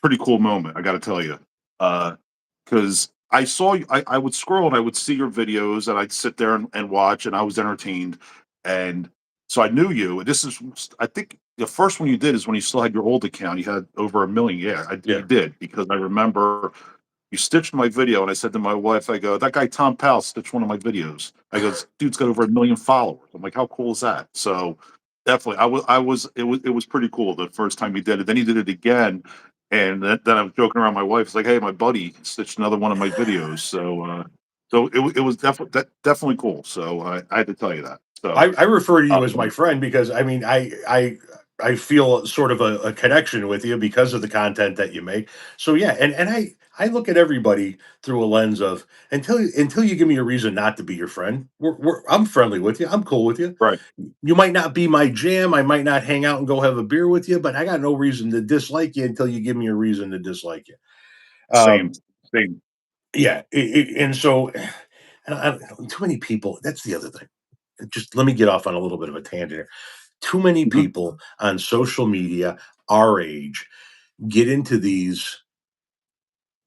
pretty cool moment. I got to tell you, because I would scroll and I would see your videos and I'd sit there and watch and I was entertained, and so I knew you. This is, I think, the first one you did is when you still had your old account. You had over 1 million. Yeah, you Yeah. did because I remember you stitched my video and I said to my wife, I go, that guy Tom Powell stitched one of my videos. I goes, dude's got over 1 million followers. I'm like, how cool is that? So definitely, it was pretty cool the first time he did it. Then he did it again, and then I was joking around my wife. It's like, hey, my buddy stitched another one of my videos. So it was definitely cool. So I had to tell you that. So I refer to you as my um, friend because I mean I feel sort of a connection with you because of the content that you make. So yeah, and I look at everybody through a lens of until you give me a reason not to be your friend. I'm friendly with you. I'm cool with you. right, You might not be my jam. I might not hang out and go have a beer with you, but I got no reason to dislike you until you give me a reason to dislike you. same, Um, same. yeah, and so too many people. That's the other thing. Just let me get off on a little bit of a tangent here. Too many Mhm. people on social media our age get into these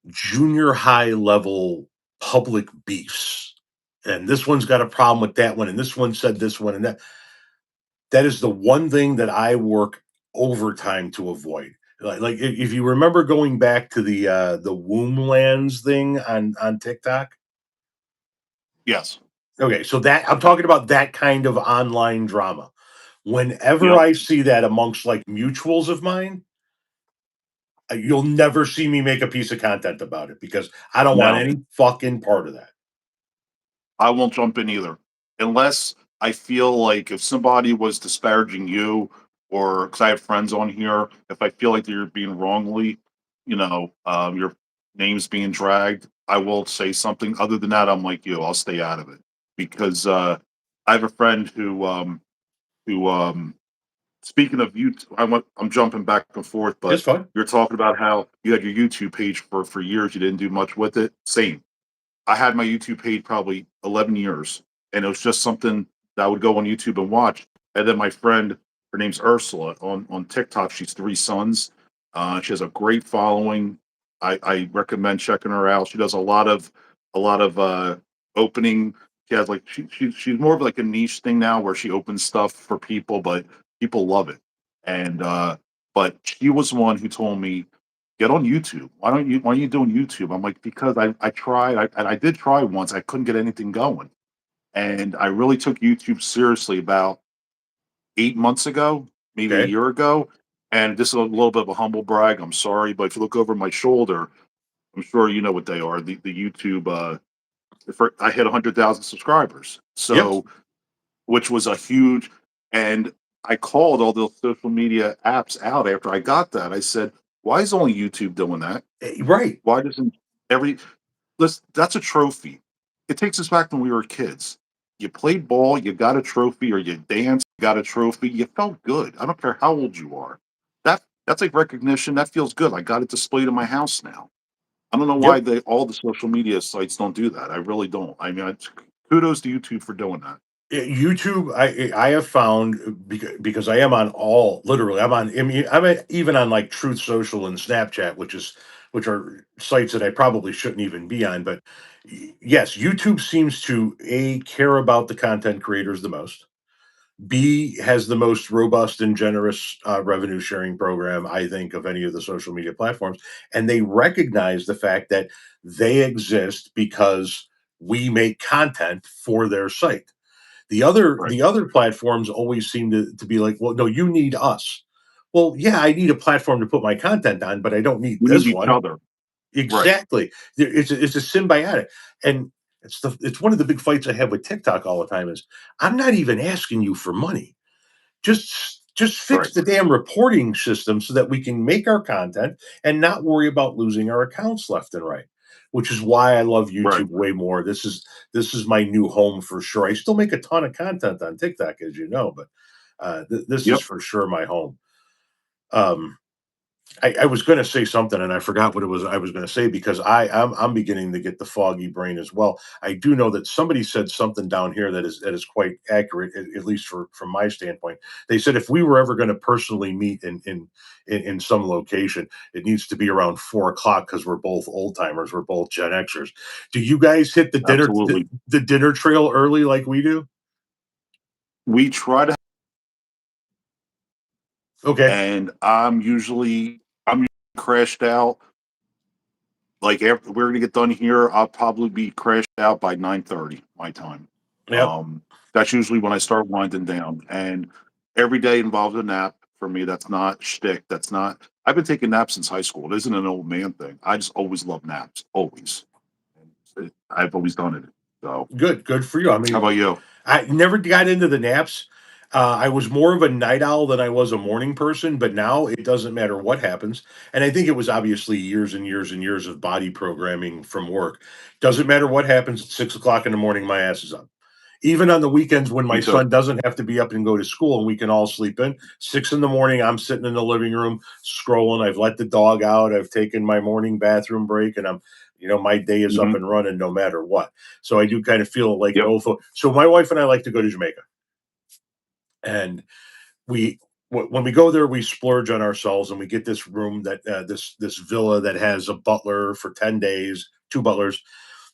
junior high level public beefs. And this one's got a problem with that one, and this one said this one, and that is the one thing that I work overtime to avoid. Like if you remember going back to the womb lands thing on TikTok. Yes. Okay, so that I'm talking about that kind of online drama. Whenever Yep. I see that amongst like mutuals of mine, you'll never see me make a piece of content about it because I don't want No. any fucking part of that. I won't jump in either, unless I feel like if somebody was disparaging you, or because I have friends on here, if I feel like you're being wrongly, you're names being dragged, I will say something. Other than that, I'm like you. I'll stay out of it because I have a friend who speaking of YouTube, I'm jumping back and forth, It's but fun. you're talking about how you had your YouTube page for years. You didn't do much with it. Same. I had my YouTube page probably 11 years, and it was just something that I would go on YouTube and watch. And then my friend, her name's Ursula, on TikTok. She's three sons. She has a great following. I recommend checking her out. She does a lot of opening. She has like she's more of like a niche thing now where she opens stuff for people, but people love it. And but she was the one who told me get on YouTube. Why are you doing YouTube? I'm like, because I tried, and I did try once. I couldn't get anything going. And I really took YouTube seriously about 8 months ago, maybe a Okay. year ago. And this is a little bit of a humble brag. I'm sorry, but if you look over my shoulder, I'm sure you know what they are. The YouTube I hit 100,000 subscribers. Yep. So which was a huge and I called all the social media apps out after I got that. I said, why is only YouTube doing that? Right. Why doesn't every listen, that's a trophy. It takes us back when we were kids. You played ball, you got a trophy, or you danced, you got a trophy. You felt good. I don't care how old you are. That's like recognition. That feels good. I got it displayed in my house now. I don't know why Yep. all the social media sites don't do that. I really don't. I mean, kudos to YouTube for doing that. YouTube, I have found because I am on all literally. I'm on. I mean, even on like Truth Social and Snapchat, which are sites that I probably shouldn't even be on. But yes, YouTube seems to care about the content creators the most. B has the most robust and generous revenue sharing program, I think, of any of the social media platforms, and they recognize the fact that they exist because we make content for their site. the other Right. the other platforms always seem to be like, well, no, you need us. Well, yeah, I need a platform to put my content on, but I don't need We need this each one. other. Right. Exactly. It's a symbiotic, and it's one of the big fights I have with TikTok all the time is I'm not even asking you for money. Just fix Right. the damn reporting system so that we can make our content and not worry about losing our accounts left and right. Which is why I love Right. YouTube way more. This is my new home for sure. I still make a ton of content on TikTok, as you know, but this is Yep. for sure my home. Um, I was going to say something and I forgot what it was I was going to say because I'm beginning to get the foggy brain as well. I do know that somebody said something down here that is quite accurate, at least from my standpoint. They said if we were ever going to personally meet in some location, it needs to be around 4 o'clock because we're both old timers, we're both Gen Xers. Do you guys hit Absolutely. the dinner trail early like we do? We try to, Okay. and I'm usually crashed out. Like after we're gonna get done here, I'll probably be crashed out by 9:30 my time. Yep. That's usually when I start winding down. And every day involves a nap for me. That's not shtick. That's not. I've been taking naps since high school. It isn't an old man thing. I just always love naps. Always. I've always done it. So, Good for you. I how mean, about you? I never got into the naps. I was more of a night owl than I was a morning person, but now it doesn't matter what happens. And I think it was obviously years and years and years of body programming from work. Doesn't matter what happens at 6 o'clock in the morning, my ass is up. Even on the weekends when my Me too. son doesn't have to be up and go to school and we can all sleep in, 6 in the morning, I'm sitting in the living room scrolling. I've let the dog out. I've taken my morning bathroom break and my day is up Hmm. and running no matter what. So I do kind of feel like an Yep. old. So my wife and I like to go to Jamaica, and we when we go there, we splurge on ourselves, and we get this room that this villa that has a butler for 10 days, two butlers,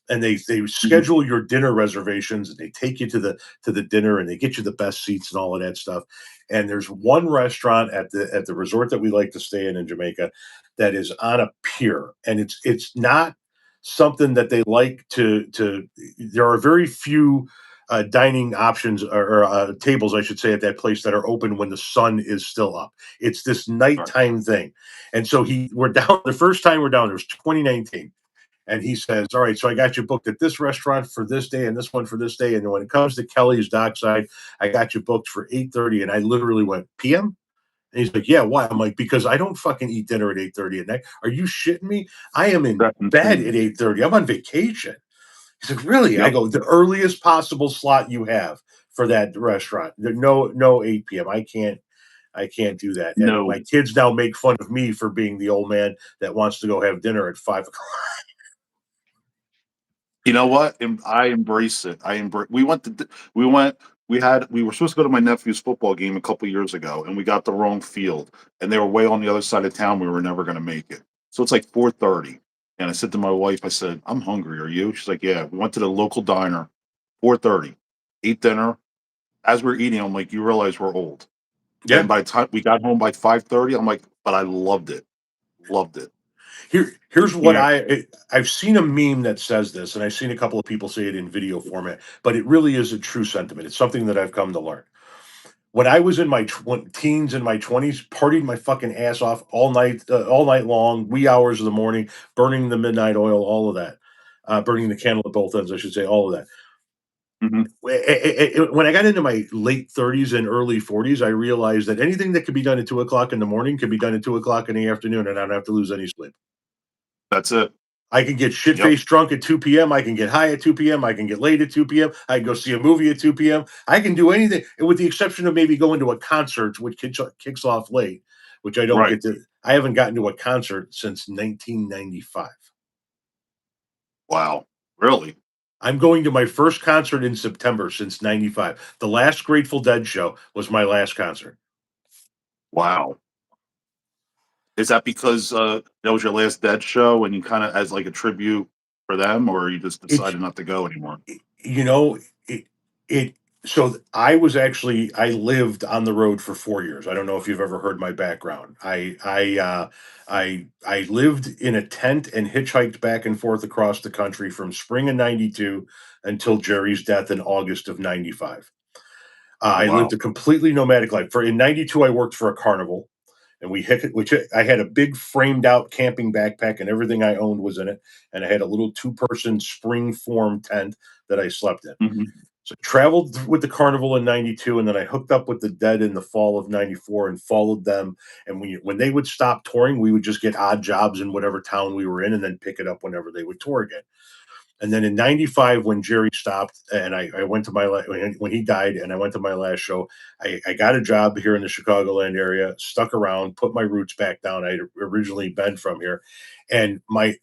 and they Hmm. schedule your dinner reservations, and they take you to the dinner, and they get you the best seats and all of that stuff. And there's one restaurant at the resort that we like to stay in Jamaica that is on a pier, and it's not something that they like to. There are very few dining options or tables, I should say, at that place that are open when the sun is still up. It's this Right. nighttime thing, and so we're down. The first time we're down there was 2019, and he says, "All right, so I got you booked at this restaurant for this day and this one for this day, and when it comes to Kelly's Dockside, I got you booked for 8:30." And I literally went, "PM?" And he's like, "Yeah, why?" I'm like, "Because I don't fucking eat dinner at 8:30 at night. Are you shitting me? I am in That's bed insane. at 8:30. I'm on vacation." He's like, "Really?" I Yep. go, "The earliest possible slot you have for that restaurant. No 8 p.m. I can't do that." And No. my kids now make fun of me for being the old man that wants to go have dinner at 5 o'clock. You know what? I embrace it. We went to we went we were supposed to go to my nephew's football game a couple years ago, and we got the wrong field, and they were way on the other side of town. We were never going to make it. So it's like 4:30, and I said to my wife, I said, "I'm hungry. Are you?" She's like, "Yeah." We went to the local diner, 4:30, ate dinner. As we're eating, I'm like, "You realize we're old." And Yeah. by the time we got home by 5:30, I'm like, "But I loved it. Loved it." Here's what Yeah. I've seen a meme that says this, and I've seen a couple of people say it in video format, but it really is a true sentiment. It's something that I've come to learn. When I was in my teens and my 20s, partied my fucking ass off all night long, wee hours of the morning, burning the midnight oil, all of that, burning the candle at both ends, I should say, all of that. Hmm. When I got into my late 30s and early 40s, I realized that anything that could be done at 2 o'clock in the morning could be done at 2 o'clock in the afternoon, and I don't have to lose any sleep. That's it. I can get shit Yep. faced drunk at 2 p.m. I can get high at 2 p.m. I can get late at 2 p.m. I can go see a movie at 2 p.m. I can do anything, with the exception of maybe going to a concert, which kicks off late, which I don't Right. get to. I haven't gotten to a concert since 1995. Wow. Really? I'm going to my first concert in September since 95. The last Grateful Dead show was my last concert. Wow. Is that because, that was your last Dead show and you kinda as, like, a tribute for them, or you just It's decided not to go anymore? you know it it so I lived on the road for 4 years. I don't know if you've ever heard my background. I lived in a tent and hitchhiked back and forth across the country from spring of 92 until Jerry's death in August of 95. Oh, I lived wow. a completely nomadic life. For in 92 I worked for a carnival, and I had a big framed out camping backpack, and everything I owned was in it, and I had a little two-person spring form tent that I slept in. Mhm. So traveled with the carnival in 92, and then I hooked up with the Dead in the fall of 94 and followed them. And when they would stop touring, we would just get odd jobs in whatever town we were in and then pick it up whenever they would tour again. And then in 95, when Jerry stopped and I went to when he died and I went to my last show, I got a job here in the Chicagoland area, stuck around, put my roots back down. I'd originally been from here. And my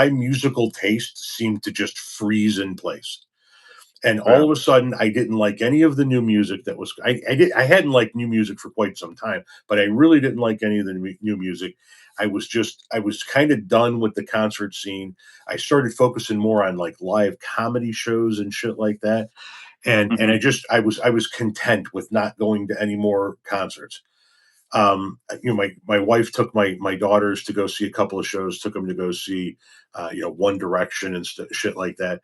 musical taste seemed to just freeze in place. And all Yeah. of a sudden, I didn't like any of the new music that was. I hadn't liked new music for quite some time, but I really didn't like any of the new music. I was kind of done with the concert scene. I started focusing more on like live comedy shows and shit like that. And Mhm. I was content with not going to any more concerts. My wife took my daughters to go see a couple of shows, took them to go see One Direction and shit like that.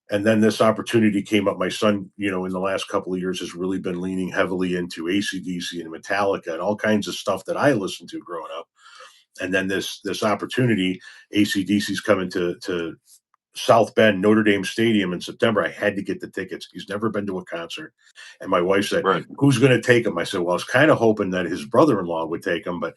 And then this opportunity came up. My son, in the last couple of years, has really been leaning heavily into AC/DC and Metallica and all kinds of stuff that I listened to growing up. And then this opportunity, AC/DC's coming to South Bend, Notre Dame Stadium in September. I had to get the tickets. He's never been to a concert. And my wife said, Right. "Who's going to take him?" I said, "Well, I was kind of hoping that his brother-in-law would take him, but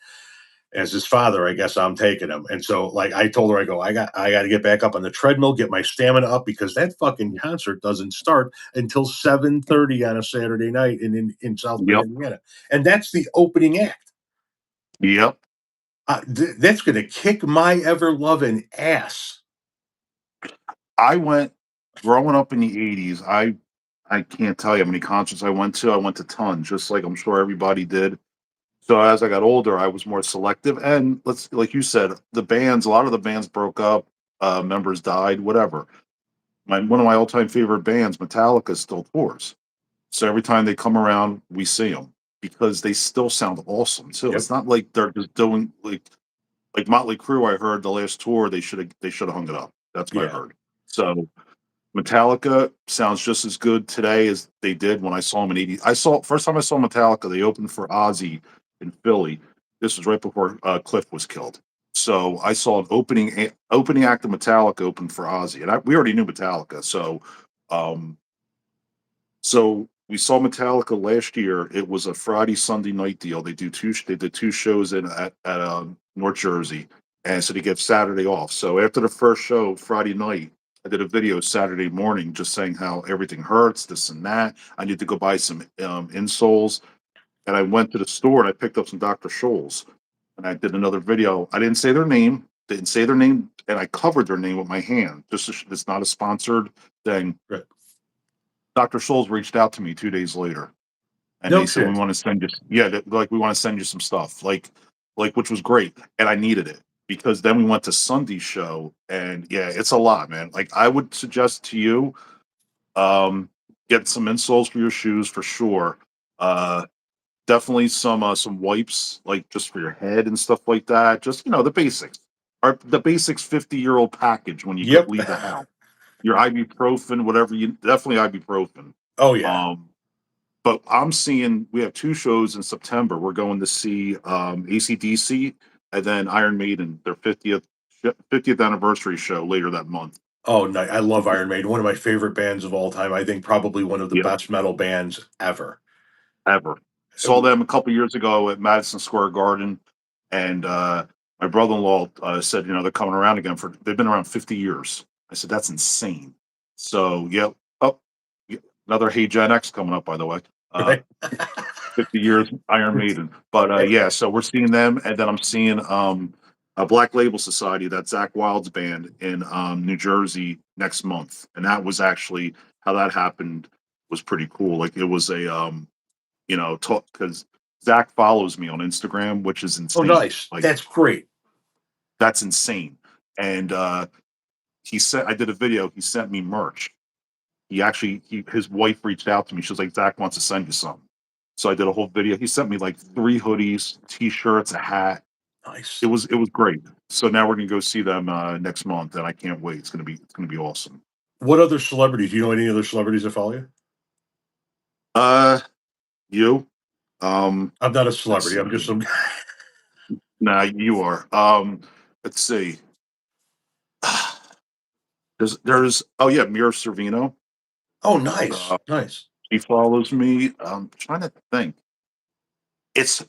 as his father, I guess I'm taking him." And so, like, I told her, I go, I got to get back up on the treadmill, get my stamina up because that fucking concert doesn't start until 7:30 on a Saturday night in South Bend, Yep. Indiana, and that's the opening act. Yep. That's going to kick my ever loving ass. I went growing up in the '80s, I can't tell you how many concerts I went to. I went to tons, just like I'm sure everybody did. So as I got older, I was more selective, and let's like you said, a lot of the bands broke up, members died, whatever. One of my all-time favorite bands, Metallica, still tours. So every time they come around, we see them because they still sound awesome too. Yep. It's not like they're just doing like Motley Crue. I heard the last tour they should have hung it up. That's what I Yeah. heard. So Metallica sounds just as good today as they did when I saw them in '80. I saw first time I saw Metallica. They opened for Ozzy in Philly. This was right before Cliff was killed. So I saw an opening act of Metallica open for Ozzy, and we already knew Metallica. Um, so we saw Metallica last year. It was a Friday Sunday night deal. They did two shows in at North Jersey, and so they get Saturday off. So after the first show Friday night, I did a video Saturday morning just saying how everything hurts, this and that. I need to go buy some insoles, and I went to the store and I picked up some Dr. Scholl's, and I did another video. I didn't say their name, and I covered their name with my hand. It's not a sponsored thing. Right. Dr. Scholl's reached out to me 2 days later, and No they said we shit. want to send you, like we want to send you some stuff, like which was great, and I needed it because then we went to Sunday's show, and yeah, it's a lot, man. Like I would suggest to you, um, get some insoles for your shoes for sure. Uh, Definitely some wipes, like just for your head and stuff like that. Just the basics. Or the basics 50-year-old package when you Yep. leave the house. Your ibuprofen, whatever you definitely ibuprofen. Oh yeah. Um, but I'm seeing we have two shows in September. We're going to see AC/DC and then Iron Maiden, their 50th anniversary show later that month. Oh, no, I love Iron Maiden. One of my favorite bands of all time. I think probably one of the Yep, best metal bands ever. ever. Saw them a couple years ago at Madison Square Garden, and my brother-in-law said, they're coming around again they've been around 50 years. I said that's insane. So yeah, oh, another Hey Gen X coming up, by the way. Uh, Right. 50 years Iron Maiden. But yeah, so we're seeing them, and then I'm seeing a Black Label Society, that's Zach Wild's band in New Jersey next month, and that was actually how that happened was pretty cool. Like it was a talk because Zach follows me on Instagram, which is Oh, insane. nice. Like That's great. that's insane. And he said I did a video. He sent me merch. His wife reached out to me. She was like, Zach wants to send you something. So I did a whole video. He sent me like 3 hoodies, t-shirts, a hat. It Nice. was it was great. So now we're gonna go see them next month, and I can't wait. It's gonna be awesome. What other celebrities? Do you know any other celebrities that follow you? Uh, you, I'm not a let's celebrity. I'm just see. some. Nah, you are. Let's see. There's oh yeah, Mira Sorvino. Oh, nice. Uh, Nice. she follows me. I'm trying to think. It's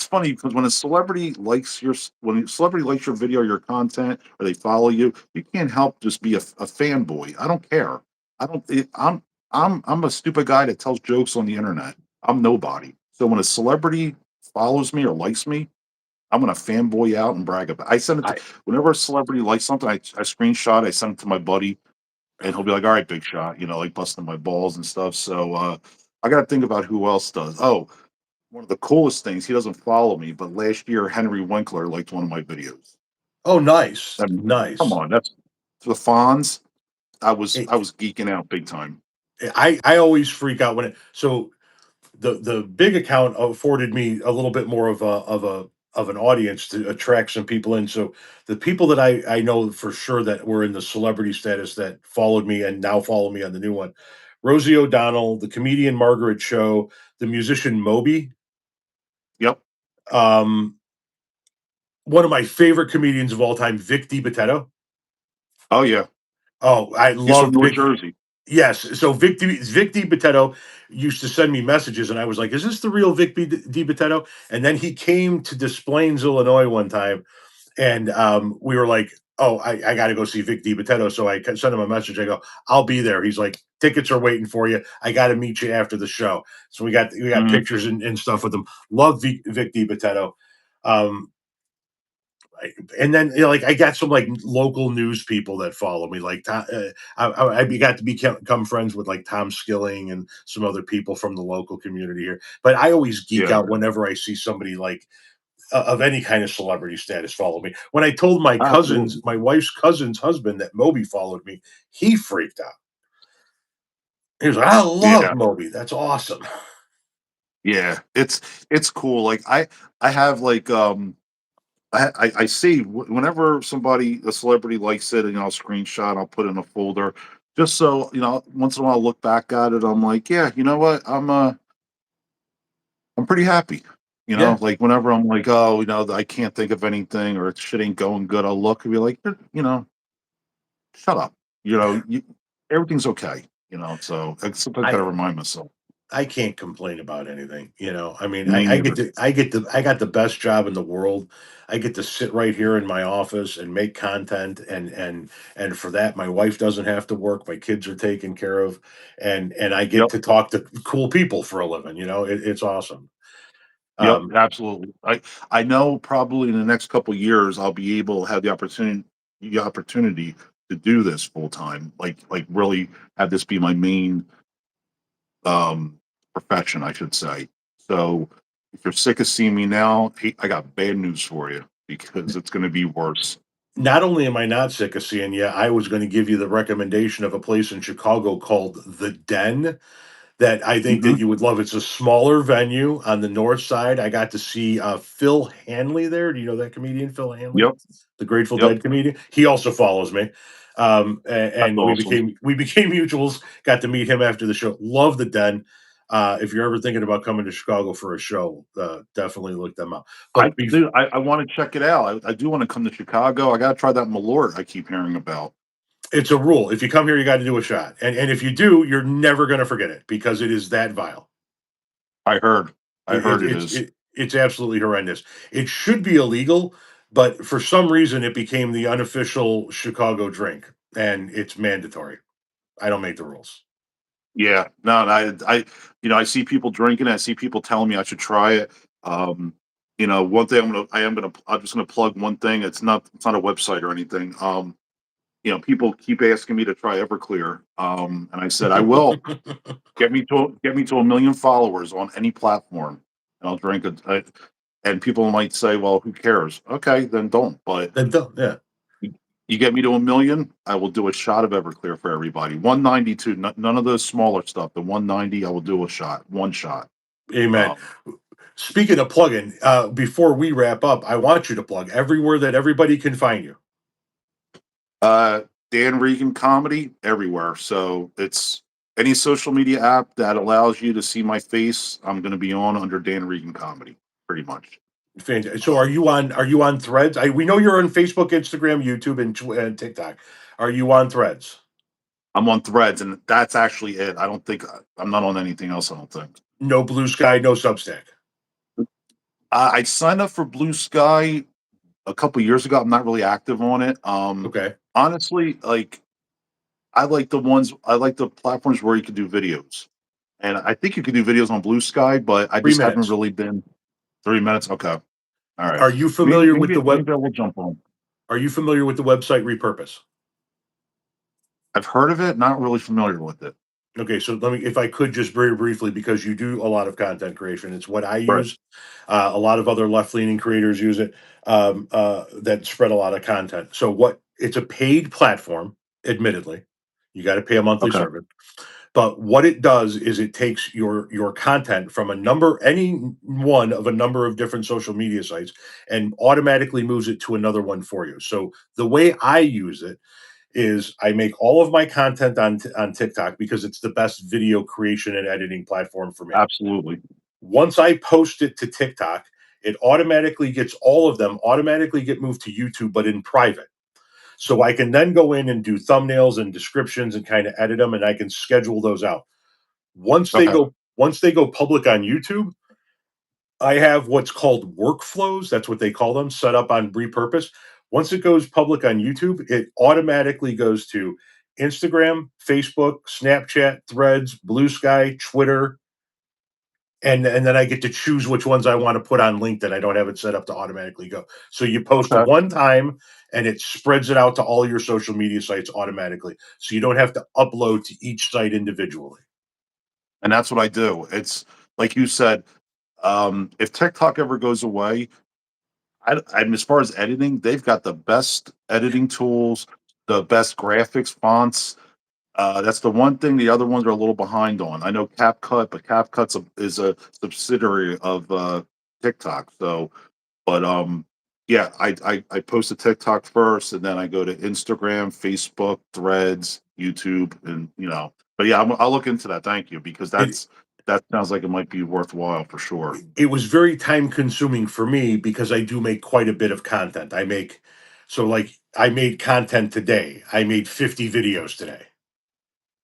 funny because when a celebrity likes your video, your content, or they follow you, you can't help just be a fanboy. I don't care. I don't. I'm a stupid guy that tells jokes on the internet. I'm nobody. So when a celebrity follows me or likes me, I'm gonna fanboy out and brag about. I send it to I whenever a celebrity likes something. I screenshot. I send it to my buddy, and he'll be like, "All right, big shot," like busting my balls and stuff. So I got to think about who else does. Oh, one of the coolest things, he doesn't follow me, but last year Henry Winkler liked one of my videos. Oh, nice. I mean, come Nice. on, that's the Fonz. I was It, I was geeking out big time. I always freak out when it. So the big account afforded me a little bit more of an audience to attract some people in. So the people that I know for sure that were in the celebrity status that followed me and now follow me on the new one, Rosie O'Donnell, the comedian Margaret Cho, the musician Moby, Yep. um, one of my favorite comedians of all time, Vic DiBitetto. Oh yeah. Oh, I He's from love North Vic. Jersey. Yes. So Vic DiBitetto used to send me messages, and I was like, "Is this the real Vic DiBitetto?" And then he came to Des Plaines, Illinois, one time, and we were like, "Oh, I got to go see Vic DiBitetto." So I sent him a message. I go, "I'll be there." He's like, "Tickets are waiting for you. I got to meet you after the show." So we got Mhm. pictures and stuff with him. Love Vic DiBitetto. Um, and then like I got some like local news people that follow me. Like I got to become friends with like Tom Skilling and some other people from the local community here. But I always geek Yeah, out whenever I see somebody like of any kind of celebrity status follow me. When I told absolutely. my wife's cousin's husband that Moby followed me, he freaked out. He was like, "I love Yeah, Moby. That's awesome." yeah. It's cool. Like I have like I see whenever a celebrity likes it, and I'll screenshot, I'll put in a folder, just so once in a while I'll look back at it. I'm like, yeah, you know what? I'm pretty happy. Yeah, Like whenever I'm like, oh, I can't think of anything or shit ain't going good, I'll look and be like, shut up. Everything's okay. So I sometimes I gotta remind myself. I can't complain about anything, you know. I mean, Me neither. I got the best job in the world. I get to sit right here in my office and make content, and for that my wife doesn't have to work. My kids are taken care of, and I get Yep. to talk to cool people for a living, you know. It's awesome. Yep, Um, absolutely. I know probably in the next couple years I'll be able to have the opportunity to do this full time, like really have this be my main um profession, I should say. So if you're sick of seeing me now, hey, I got bad news for you because it's going to be worse. Not only am I not sick of seeing you, I was going to give you the recommendation of a place in Chicago called The Den that I think that Hmm. you would love. It's a smaller venue on the north side. I got to see Phil Hanley there. Do you know that comedian, Phil Hanley, Yep. the Grateful Yep. Dead comedian? He also follows me, That's and awesome. we became mutuals. Got to meet him after the show. Love the Den. If you're ever thinking about coming to Chicago for a show, definitely look them up. I But bef- do. I want to check it out. I do want to come to Chicago. I got to try that Malort I keep hearing about. it's a rule. If you come here, you got to do a shot, and if you do, you're never going to forget it because it is that vile. I heard. I It, heard it it's is. it, it's absolutely horrendous. It should be illegal, but for some reason, it became the unofficial Chicago drink, and it's mandatory. I don't make the rules. Yeah, no, I see people drinking it. I see people telling me I should try it. Um, one thing I'm just gonna plug one thing. It's not a website or anything. People keep asking me to try Everclear, and I said I will. Get me to 1 million followers on any platform, and I'll drink it. And people might say, "Well, who cares?" Okay, then don't. But Yeah, you get me to 1 million, I will do a shot of Everclear for everybody. 192, none of those smaller stuff. The 190, I will do a shot, one shot. amen. Um, Speaking of plugging, before we wrap up, I want you to plug everywhere that everybody can find you. uh, Dan Regan comedy everywhere. So it's any social media app that allows you to see my face. I'm going to be on under Dan Regan comedy, pretty much. Fantastic. So, Um, are you on Threads? We know you're on Facebook, Instagram, YouTube, and TikTok. Are you on Threads? I'm on Threads, and that's actually it. I don't think I'm not on anything else. I don't think. No Blue Sky, no Substack. I signed up for Blue Sky a couple years ago. I'm not really active on it. Okay, Honestly, like I like the platforms where you can do videos, and I think you can do videos on Blue Sky, but I three just haven't minutes. really been 30 minutes. Okay, all right. Are you Maybe familiar with the maybe web? maybe I will jump on. Are you familiar with the website Repurpose? I've heard of it, not really familiar with it. Okay, so let me, if I could just very briefly, because you do a lot of content creation, it's what I Right. use. A lot of other left leaning creators use it that spread a lot of content. So, what it's a paid platform, admittedly, you got to pay a monthly Okay. service. But what it does is it takes your content from any one of a number of different social media sites and automatically moves it to another one for you. So the way I use it is I make all of my content on TikTok because it's the best video creation and editing platform for me. Absolutely. Once I post it to TikTok, it automatically gets all of them automatically get moved to YouTube, but in private. So I can then go in and do thumbnails and descriptions and kind of edit them, and I can schedule those out. Okay. Once they go public on YouTube, I have what's called workflows. That's what they call them, set up on Repurpose. Once it goes public on YouTube, it automatically goes to Instagram, Facebook, Snapchat, Threads, Blue Sky, Twitter, and then I get to choose which ones I want to put on LinkedIn. I don't have it set up to automatically go. So you post Okay. one time and it spreads it out to all your social media sites automatically. So you don't have to upload to each site individually. And that's what I do. It's like you said. If TikTok ever goes away, as far as editing, they've got the best editing tools, the best graphics, fonts. That's the one thing the other ones are a little behind on. I know CapCut, but is a subsidiary of TikTok. So, but yeah, I post a TikTok first, and then I go to Instagram, Facebook, Threads, YouTube, and But yeah, I'll look into that. Thank you, because It that sounds like it might be worthwhile for sure. it was very time consuming for me because I do make quite a bit of content. I made content today. I made 50 videos today.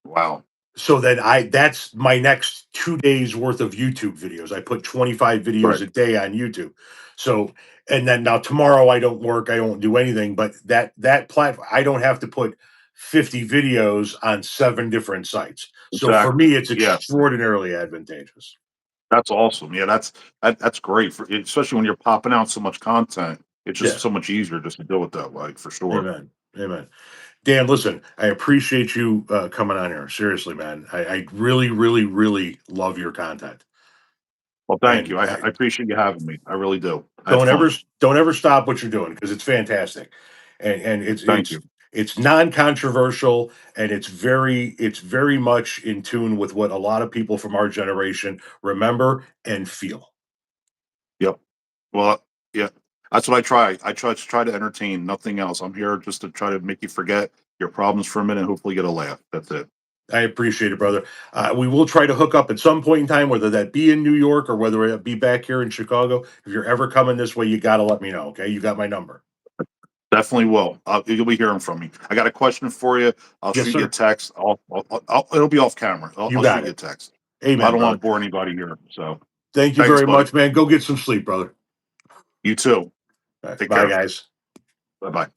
Wow. so then that's my next 2 days worth of YouTube videos. I put 25 videos Right. a day on YouTube. So, and then now tomorrow I don't work, I don't do anything, but that platform, I don't have to put 50 videos on 7 different sites. So for Exactly. me, it's Yeah. extraordinarily advantageous. That's awesome. Yeah, that's great for especially when you're popping out so much content. It's just Yeah. so much easier just to do it that way for sure. Amen. Amen. Dan, listen, I appreciate you coming on here. Seriously, man. I really, really, really love your content. Well, thank And you. I appreciate you having me. I really do. I had don't ever fun. don't ever stop what you're doing because it's fantastic. And it's Thank it's you. it's non-controversial and it's very much in tune with what a lot of people from our generation remember and feel. Yep. Well, yeah. That's what I try. I try to entertain, nothing else. I'm here just to try to make you forget your problems for a minute and hopefully get a laugh. That's it. I appreciate it, brother. We will try to hook up at some point in time, whether that be in New York or whether it be back here in Chicago. If you're ever coming this way, you got to let me know. Okay, you got my number. Definitely will. You'll be hearing from me. I got a question for you. I'll Yes, shoot you a sir. text. It'll be off camera. You I'll got shoot you a it. text. I Amen, don't want brother. to bore anybody here. So Thank you thanks, very buddy. much, man. Go get some sleep, brother. You too. All right, Take bye, care. guys. Bye bye.